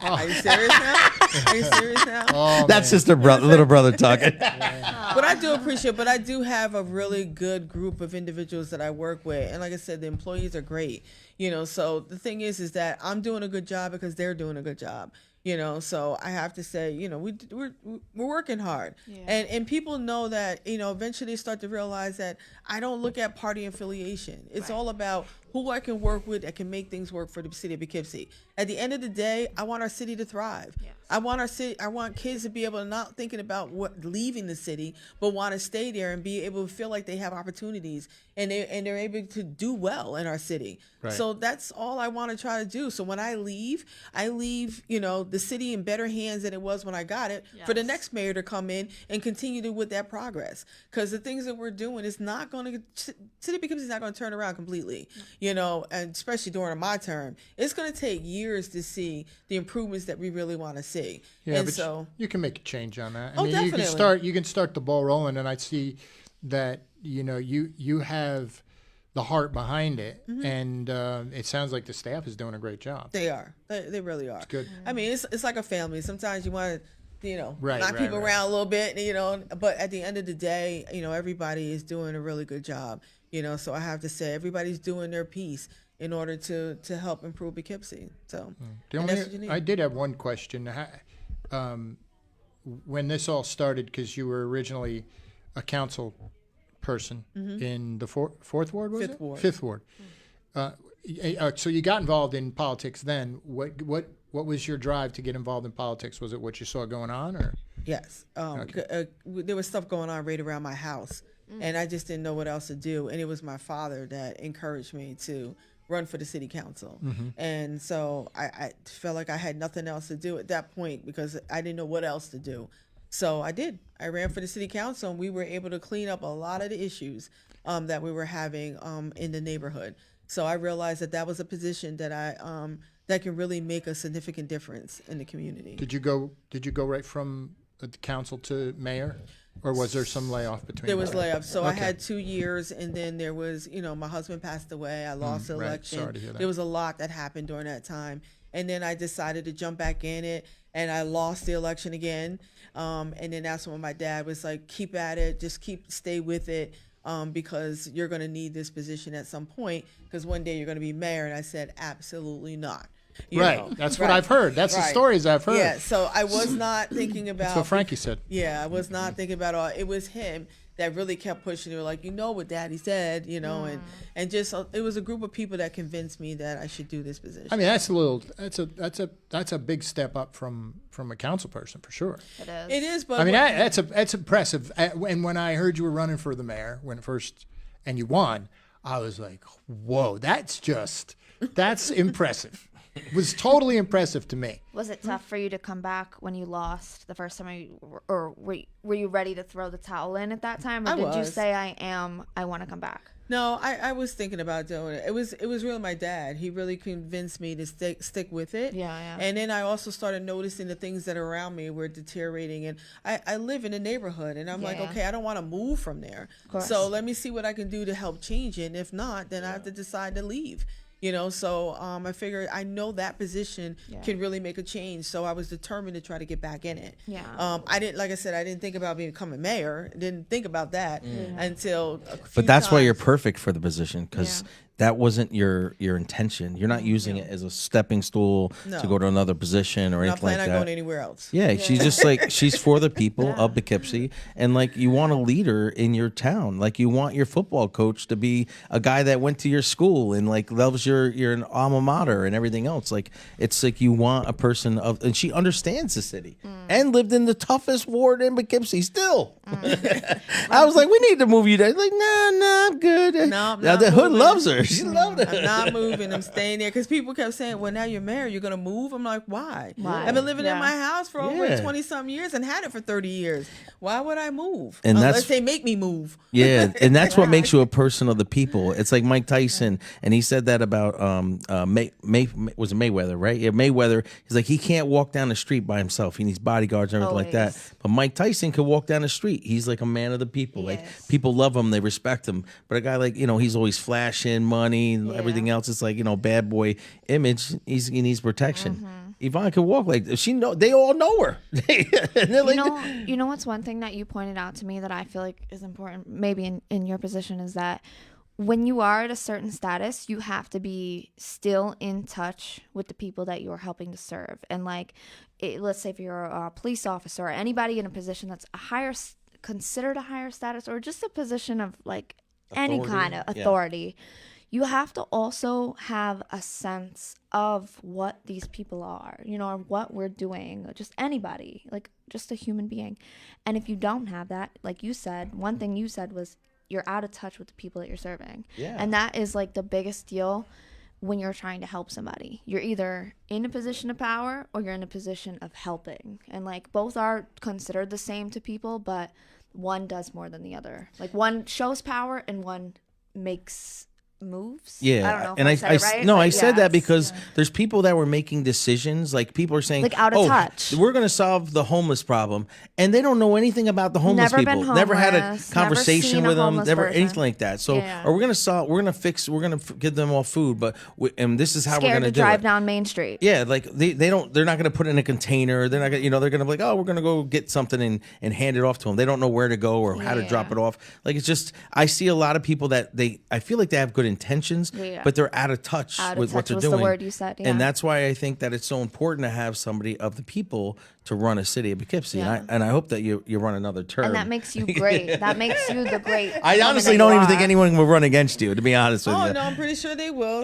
Are you serious now? Are you serious now? Oh, That's man. just a little brother talking. But I do appreciate, but I do have a really good group of individuals that I work with. And like I said, the employees are great, so the thing is that I'm doing a good job because they're doing a good job, so I have to say, we're working hard. And people know that, eventually they start to realize that I don't look at party affiliation. It's all about who I can work with that can make things work for the city of Poughkeepsie. At the end of the day, I want our city to thrive. Yes. I want kids to be able to not thinking about leaving the city, but want to stay there and be able to feel like they have opportunities and they're able to do well in our city. Right. So that's all I want to try to do. So when I leave, the city in better hands than it was when I got it for the next mayor to come in and continue with that progress. Because the things that we're doing is not going to, city of Poughkeepsie is not going to turn around completely. And especially during my term, it's going to take years to see the improvements that we really want to see. Yeah, and but so you can make a change on that. Definitely. You can start the ball rolling, and I see that you have the heart behind it, and it sounds like the staff is doing a great job. they are. They really are. It's good. I mean, it's like a family. Sometimes you want to, knock people right. around a little bit, but at the end of the day, everybody is doing a really good job. So I have to say everybody's doing their piece in order to help improve Poughkeepsie. So and that's what you need. I did have one question. When this all started, because you were originally a council person in the fourth ward, was Fifth it? ward. Fifth ward. So you got involved in politics then. What was your drive to get involved in politics? Was it what you saw going on, or? Yes. There was stuff going on right around my house, and I just didn't know what else to do. And it was my father that encouraged me to run for the city council. And so I felt like I had nothing else to do at that point because I didn't know what else to do. So I did. I ran for the city council, and we were able to clean up a lot of the issues that we were having in the neighborhood. So I realized that was a position that that can really make a significant difference in the community. Did you go right from the council to mayor, or was there some layoff between? There was both? layoffs. So I Okay. had 2 years, and then there was, my husband passed away. I lost the right. election. Sorry to hear that. There was a lot that happened during that time. And then I decided to jump back in it, and I lost the election again. And then that's when my dad was like, keep at it, stay with it, because you're going to need this position at some point, because one day you're going to be mayor. And I said, absolutely not. You Right. know? That's Right. what I've heard. That's the Right. stories I've heard. Yeah. So I was not thinking about. That's what Frankie said. Yeah, I was not thinking about all. It was him that really kept pushing. They were like, what Daddy said, and just it was a group of people that convinced me that I should do this position. I mean, that's a big step up from a council person for sure. It is. It is, but I mean, that's impressive. And when I heard you were running for the mayor and you won, I was like, whoa, that's impressive. It was totally impressive to me. Was it tough for you to come back when you lost the first time, or were you ready to throw the towel in at that time, or I did you was. say I want to come back? No, I was thinking about doing it. It was really my dad. He really convinced me to stick with it. Yeah. And then I also started noticing the things that are around me were deteriorating. And I live in a neighborhood, and I'm like, Yeah. okay, I don't want to move from there. course. So let me see what I can do to help change it. And if not, then I have to decide to leave. So I figured I know that position can really make a change. So I was determined to try to get back in it. Yeah. I didn't think about becoming mayor. Didn't think about that until a few But that's why you're times. perfect for the position, because that wasn't your intention. You're not using it as a stepping stool No. to go to another position or I'm not anything like planning on going that. anywhere else. Yeah, she's just like, she's for the people of Poughkeepsie, and like, you want a leader in your town. Like, you want your football coach to be a guy that went to your school and like loves your alma mater and everything else. Like, it's like you want a person and she understands the city and lived in the toughest ward in Poughkeepsie still. I was like, we need to move you there. Like, no, I'm good. No, I'm Now not the hood moving. loves her. She loved it. I'm not moving. I'm staying there because people kept saying, "Well, now you're married. You're gonna move." I'm like, "Why? Why? I've been living in Yeah. my house for over Yeah. 20-some years and had it for 30 years. Why would I move? And Unless that's- they make me move." Yeah, and that's what makes you a person of the people. It's like Mike Tyson, and he said that about was it Mayweather, right? Yeah, Mayweather. He's like, he can't walk down the street by himself. He needs bodyguards and everything like that. Always. But Mike Tyson could walk down the street. he's like a man of the people. Like Yes. people love him, they respect him. But a guy like, he's always flashing money and everything else. It's like, bad boy image. He needs protection. Yvonne can walk like they all know her. And they're like, You know what's one thing that you pointed out to me that I feel like is important, maybe in your position, is that when you are at a certain status, you have to be still in touch with the people that you're helping to serve. And like, let's say if you're a police officer or anybody in a position that's considered a higher status, or just a position of like any kind of authority, you have to also have a sense of what these people are, or what we're doing, just anybody, like just a human being. And if you don't have that, like you said, one thing you said was you're out of touch with the people that you're serving. Yeah. And that is like the biggest deal when you're trying to help somebody. You're either in a position of power or you're in a position of helping. And like both are considered the same to people, but one does more than the other. Like one shows power and one makes moves. Yeah, I don't know if and I said it right. no, but I said that yes. because there's people that were making decisions. Like people are saying, Like out of touch. We're going to solve the homeless problem, and they don't know anything about the homeless Never people. been Never had a homeless, conversation never seen a with them. homeless Never person. anything like that. So, Yeah. or we're going to give them all food, but and this is how we're Scared going to do drive it. down Main Street. Yeah, like they're not going to put it in a container. They're not going, they're going to be like, oh, we're going to go get something and hand it off to them. They don't know where to go or how to drop it off. Like it's just, I see a lot of people that I feel like they have good intentions, but they're out of touch with what they're was doing. the word you said, yeah. And that's why I think that it's so important to have somebody of the people to run a city of Poughkeepsie. Yeah. And I hope that you run another term. And that makes you great. That makes you the great. I woman honestly that don't you even think are. anyone will run against you, to be honest with Oh you. no, I'm pretty sure they will.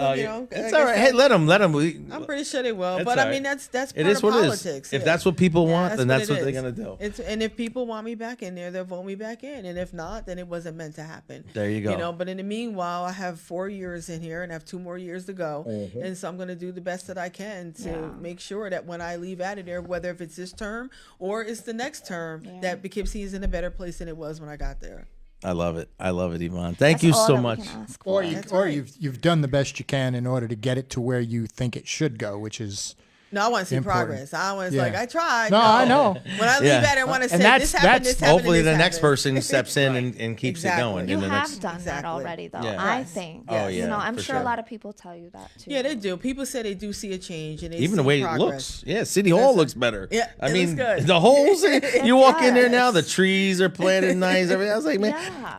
It's all right. Hey, let them. I'm pretty sure they will. It's But all I mean, right. that's It part is of what it politics. is. If that's what people want, then that's what it they're is. going to do. And if people want me back in there, they'll vote me back in. And if not, then it wasn't meant to happen. There you go. But in the meanwhile, I have 4 years in here and I have 2 more years to go. Mm-hmm. And so I'm going to do the best that I can to make sure that when I leave out of there, whether if it's this term or it's the next term, that Poughkeepsie is in a better place than it was when I got there. I love it. I love it, Yvonne. Thank That's you all so that we much. can ask Or for. you've done the best you can in order to get it to where you think it should go, which is No, I want to see Important. progress. I want to Yeah. like I tried. No, I know. When I leave Yeah. out, I want to say And this happened. This happened. Hopefully, and this the next happened. person steps in and keeps Exactly. it going. You in the have next, done that Exactly. already, though. Yeah. I Yes. think. Oh, yeah, I'm for sure sure. a lot of people tell you that too. Yeah, they do. People say they do see a change, and they even the see way progress. it looks. Yeah, City Hall looks better. Yeah, I it mean, looks good. the holes. You walk in there does. now, the trees are planted nice. Everything. I was like, man,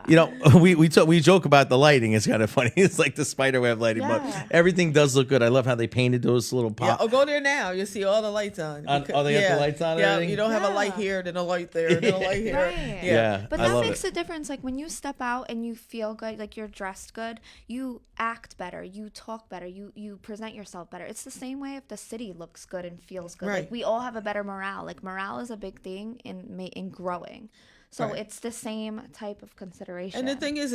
Yeah. we joke about the lighting. It's kind of funny. It's like the spiderweb lighting, Yeah. but everything does look good. I love how they painted those little Yeah, pop. go there now. You'll see all the lights on. They got the lights on and Yeah, everything? you don't have a light Yeah. here, then a light there, then a light here. Right. Yeah, But I that love makes it. a difference. Like when you step out and you feel good, like you're dressed good, you act better, you talk better, you present yourself better. It's the same way if the city looks good and feels good. Right. Like we all have a better morale. Like morale is a big thing in growing. So Right. it's the same type of consideration. And the thing is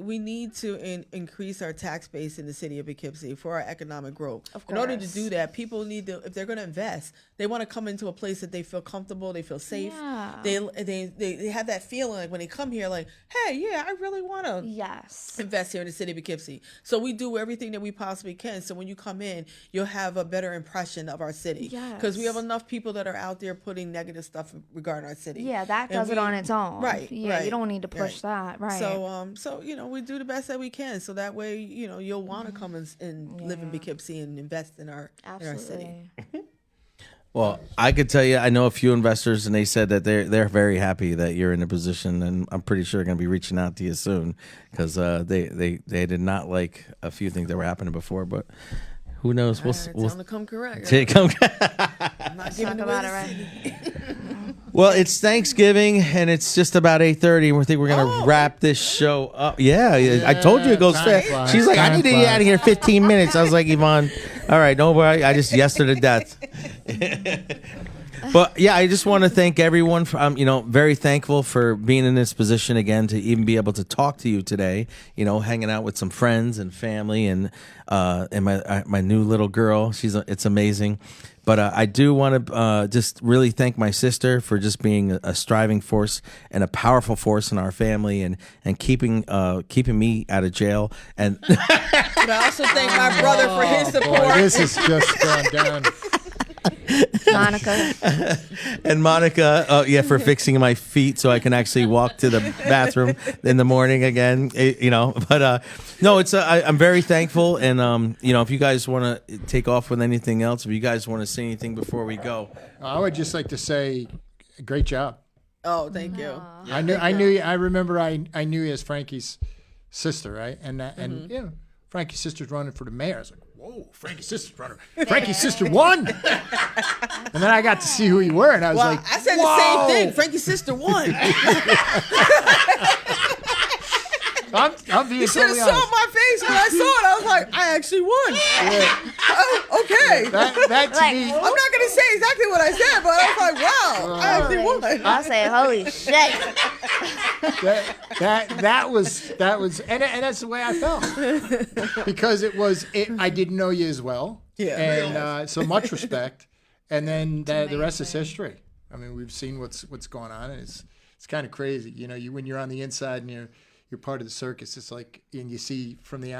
we need to increase our tax base in the city of Poughkeepsie for our economic growth. Of In order to course. do that, people need to, if they're going to invest, they want to come into a place that they feel comfortable, they feel safe. Yeah. They have that feeling like when they come here, like, hey, yeah, I really want to Yes. invest here in the city of Poughkeepsie. So we do everything that we possibly can. So when you come in, you'll have a better impression of our city. Because we have Yes. enough people that are out there putting negative stuff regarding our city. Yeah, that And does it we- on its own. Right. Yeah, right, you don't need to push right. that. Right. So we do the best that we can. So that way, you'll want to come and live in Poughkeepsie and invest in our city. Absolutely. Well, I could tell you, I know a few investors, and they said that they're very happy that you're in a position, and I'm pretty sure they're going to be reaching out to you soon because they did not like a few things that were happening before, but who knows? Tell them to come correct. Come. I'm not giving Talk away about the it, right? city. Well, it's Thanksgiving, and it's just about 8:30, and we think we're going to wrap this show up. Yeah, I told you it goes time fast. flies, She's like, I time need to get flies. out of here in 15 minutes. I was like, Yvonne, all right, don't worry. I just yesed her to death. But yeah, I just want to thank everyone. For, very thankful for being in this position again to even be able to talk to you today. Hanging out with some friends and family, and my new little girl. It's amazing. But I do want to just really thank my sister for just being a striving force and a powerful force in our family, and keeping me out of jail. And But I also thank my brother for his support. boy, this has just gone down. Monica. And Monica, for fixing my feet so I can actually walk to the bathroom in the morning again. But no, it's I'm very thankful, and if you guys want to take off with anything else, if you guys want to say anything before we go, I would just like to say, great job. Oh, thank you. I knew you. I remember I knew you as Frankie's sister, right? And Frankie's sister's running for the mayor. I was like, whoa, Frankie's sister's running. Frankie's sister won. And then I got to see who you were, and I was like, I said whoa. the same thing. Frankie's sister won. I'm being You should have totally saw honest. my face when I saw it. I was like, I actually won. Oh, okay. That to Like, me, I'm not going to say exactly what I said, but I was like, wow, I actually won. I'll say, holy shit. that was and that's the way I felt, because I didn't know you as well, and so much respect, and then the rest is history. I mean, we've seen what's going on, and it's kind of crazy, when you're on the inside and you're part of the circus. It's like, and you see from the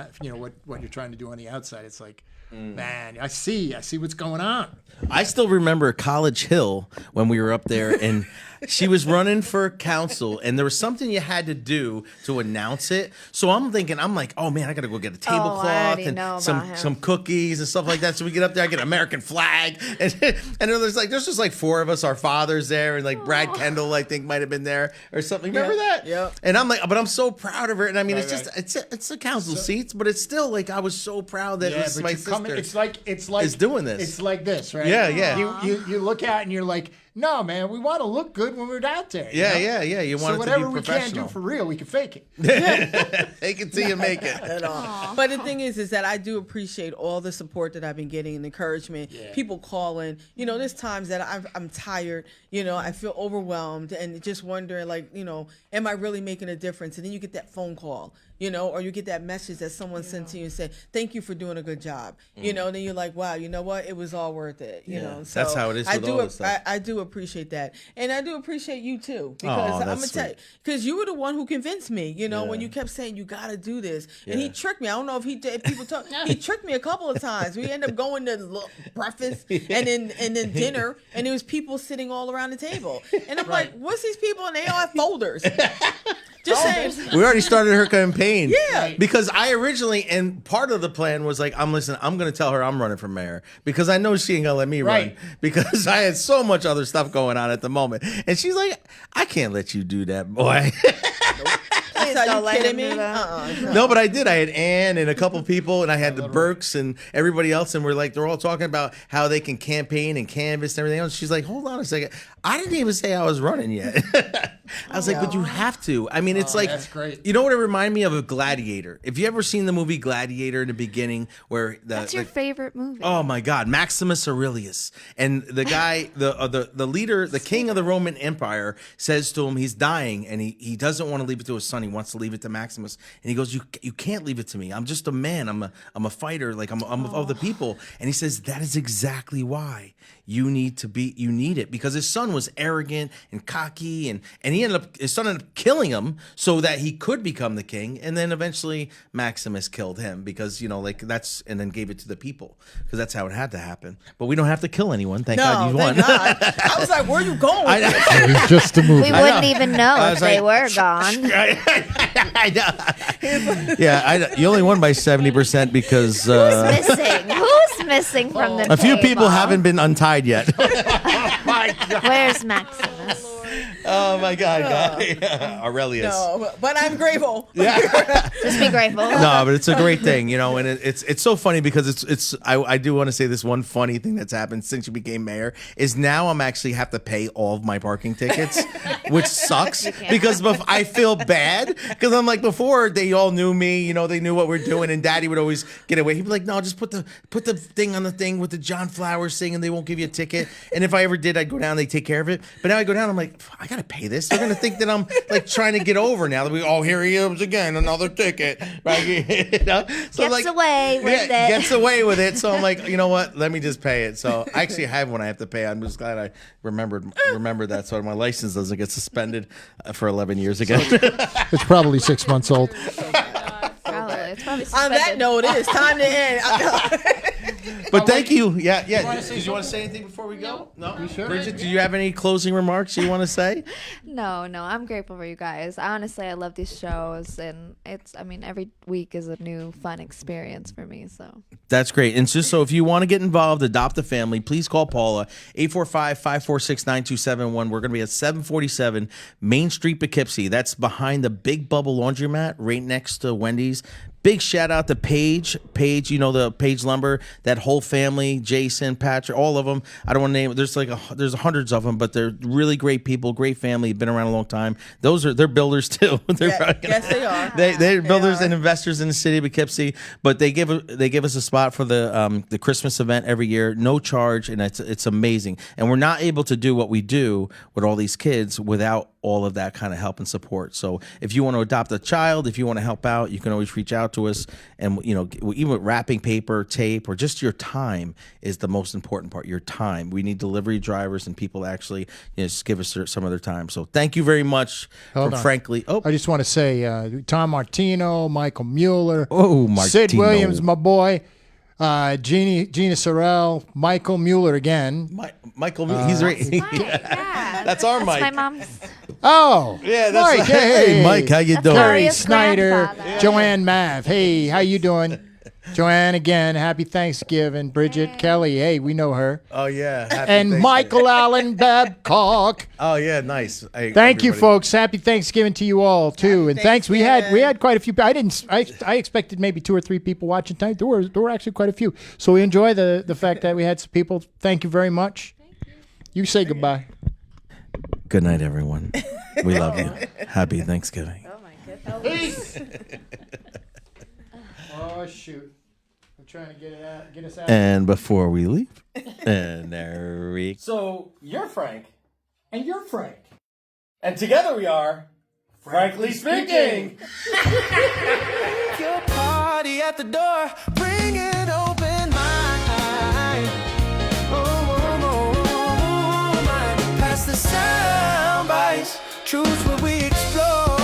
what you're trying to do on the outside. It's like, man, I see what's going on. I still remember College Hill when we were up there, and she was running for council, and there was something you had to do to announce it. So I'm like, oh man, I gotta go get a tablecloth already know and about him. some cookies and stuff like that. So we get up there, I get an American flag, and there's just like four of us, our fathers there, and like Brad Kendall, I think might have been there or something. Remember that? Yeah. And I'm like, but I'm so proud of her, and I mean, Right, it's the council seats, but it's still like I was so proud that it was but my you sister. come in- it's like is doing this. It's like this, right? Yeah. You look out and you're like, no, man, we want to look good when we're out there. Yeah. You want So it to whatever be we can't professional. do for real, we can fake it. Take it till you make it. At all. But the thing is that I do appreciate all the support that I've been getting and encouragement. People calling. There's times that I'm tired. I feel overwhelmed and just wondering, like, am I really making a difference? And then you get that phone call, or you get that message that someone sent to you and say, thank you for doing a good job. And then you're like, wow, you know what? It was all worth it. So That's how it is with all this stuff. I do appreciate that. And I do appreciate you too. Because I'm going to tell you, because you were the one who convinced me, when you kept saying, you got to do this. And he tricked me. I don't know if he did. People talk. He tricked me a couple of times. We ended up going to breakfast and then dinner, and there was people sitting all around the table. And I'm like, what's these people? And they all have folders. Just saying. We already started her campaign. Yeah. Because I originally, and part of the plan was like, I'm going to tell her I'm running for mayor because I know she ain't going to let me run because I had so much other stuff going on at the moment. And she's like, I can't let you do that, boy. Are you kidding me? No, but I did. I had Ann and a couple people, and I had the Burks and everybody else, and they're all talking about how they can campaign and canvass and everything else. She's like, hold on a second. I didn't even say I was running yet. I was like, but you have to. I mean, it's like, that's great. You know what it reminded me of? A Gladiator. If you ever seen the movie Gladiator in the beginning, where That's your favorite movie. Oh my God, Maximus Aurelius, and the guy, the leader, the king of the Roman Empire, says to him, he's dying, and he doesn't want to leave it to his son. He wants to leave it to Maximus, and he goes, "You can't leave it to me. I'm just a man. I'm a fighter. Like I'm of the people." And he says, "That is exactly why you need it, because his son was arrogant and cocky, and his son ended up killing him so that he could become the king, and then eventually Maximus killed him because and then gave it to the people because that's how it had to happen. But we don't have to kill anyone. Thank God you won. Thank God. I was like, where are you going? It was just a movie. We wouldn't even know I if was they like, were gone. I know. Yeah, you only won by 70% because Missing. Who's missing from the a few table? people haven't been untied yet. Where's Maximus? Oh my God, Aurelius. No, but I'm grateful. Just be grateful. No, but it's a great thing, and it's so funny because I do want to say this one funny thing that's happened since you became mayor is now I'm actually have to pay all of my parking tickets, which sucks because I feel bad because I'm like before they all knew me, they knew what we're doing, and Daddy would always get away. He'd be like, no, just put the thing on the thing with the John Flowers thing, and they won't give you a ticket. And if I ever did, I'd go down, they take care of it. But now I go down, I'm like, I gotta pay this. They're gonna think that I'm like trying to get over now that here he is again, another ticket. Right? So Gets away with it. Gets away with it. So I'm like, you know what? Let me just pay it. So I actually have one I have to pay. I'm just glad I remembered that so my license doesn't get suspended for 11 years again. It's probably 6 months old. Probably. It's probably On that suspended. note, it is time to end. But thank you. Yeah. Did you want to say anything before we go? No. You sure? Bridget, do you have any closing remarks you want to say? No, I'm grateful for you guys. Honestly, I love these shows, and every week is a new fun experience for me. So That's great. And just so if you want to get involved, adopt a family, please call Paula, 845-546-9271. We're going to be at 747 Main Street, Poughkeepsie. That's behind the Big Bubble Laundromat right next to Wendy's. Big shout out to Paige, the Paige Lumber, that whole family, Jason, Patrick, all of them. I don't want to name it. There's hundreds of them, but they're really great people, great family, been around a long time. They're builders too. Yes, they are. They're builders and investors in the city of Poughkeepsie, but they give us a spot for the Christmas event every year, no charge, and it's amazing. And we're not able to do what we do with all these kids without all of that kind of help and support. So if you want to adopt a child, if you want to help out, you can always reach out to us. And even with wrapping paper, tape, or just your time is the most important part. Your time. We need delivery drivers and people actually just give us some of their time. So thank you very much. Hold on. Frankly, I just want to say Tom Martino, Michael Mueller, Sid Martino. Williams, my boy, Gina Sorrell, Michael Mueller again. Michael, he's right. yeah, That's our my Mike. mom's. Oh, Yeah, that's Mike. Hey, Mike, how you doing? Terry Harriet's Snyder, grandfather. Joanne Mav. Hey, how you doing? Joanne again. Happy Thanksgiving. Bridget Kelly. Hey, we know her. Oh yeah, happy And Thanksgiving. Michael Allen Babcock. Oh yeah, nice. Thank you, folks. Happy Thanksgiving to you all too. And thanks. We had quite a few. I expected maybe 2 or 3 people watching tonight. There were actually quite a few. So we enjoy the fact that we had some people. Thank you very much. You say goodbye. Good night, everyone. We love you. Happy Thanksgiving. Oh my goodness. Oh shoot! I'm trying to get us out. And before we leave, and there we So you're Frank, And you're Frank. and together we are, frankly speaking. Your party at the door, bring it open mind. Oh, mind. Pass the sound bites, truths where we explore.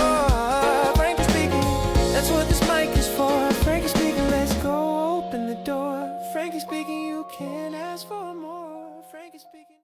Frankly speaking, that's what this mic is for. Frankly speaking, let's go open the door. Frankly speaking, you can't ask for more. Frankly speaking.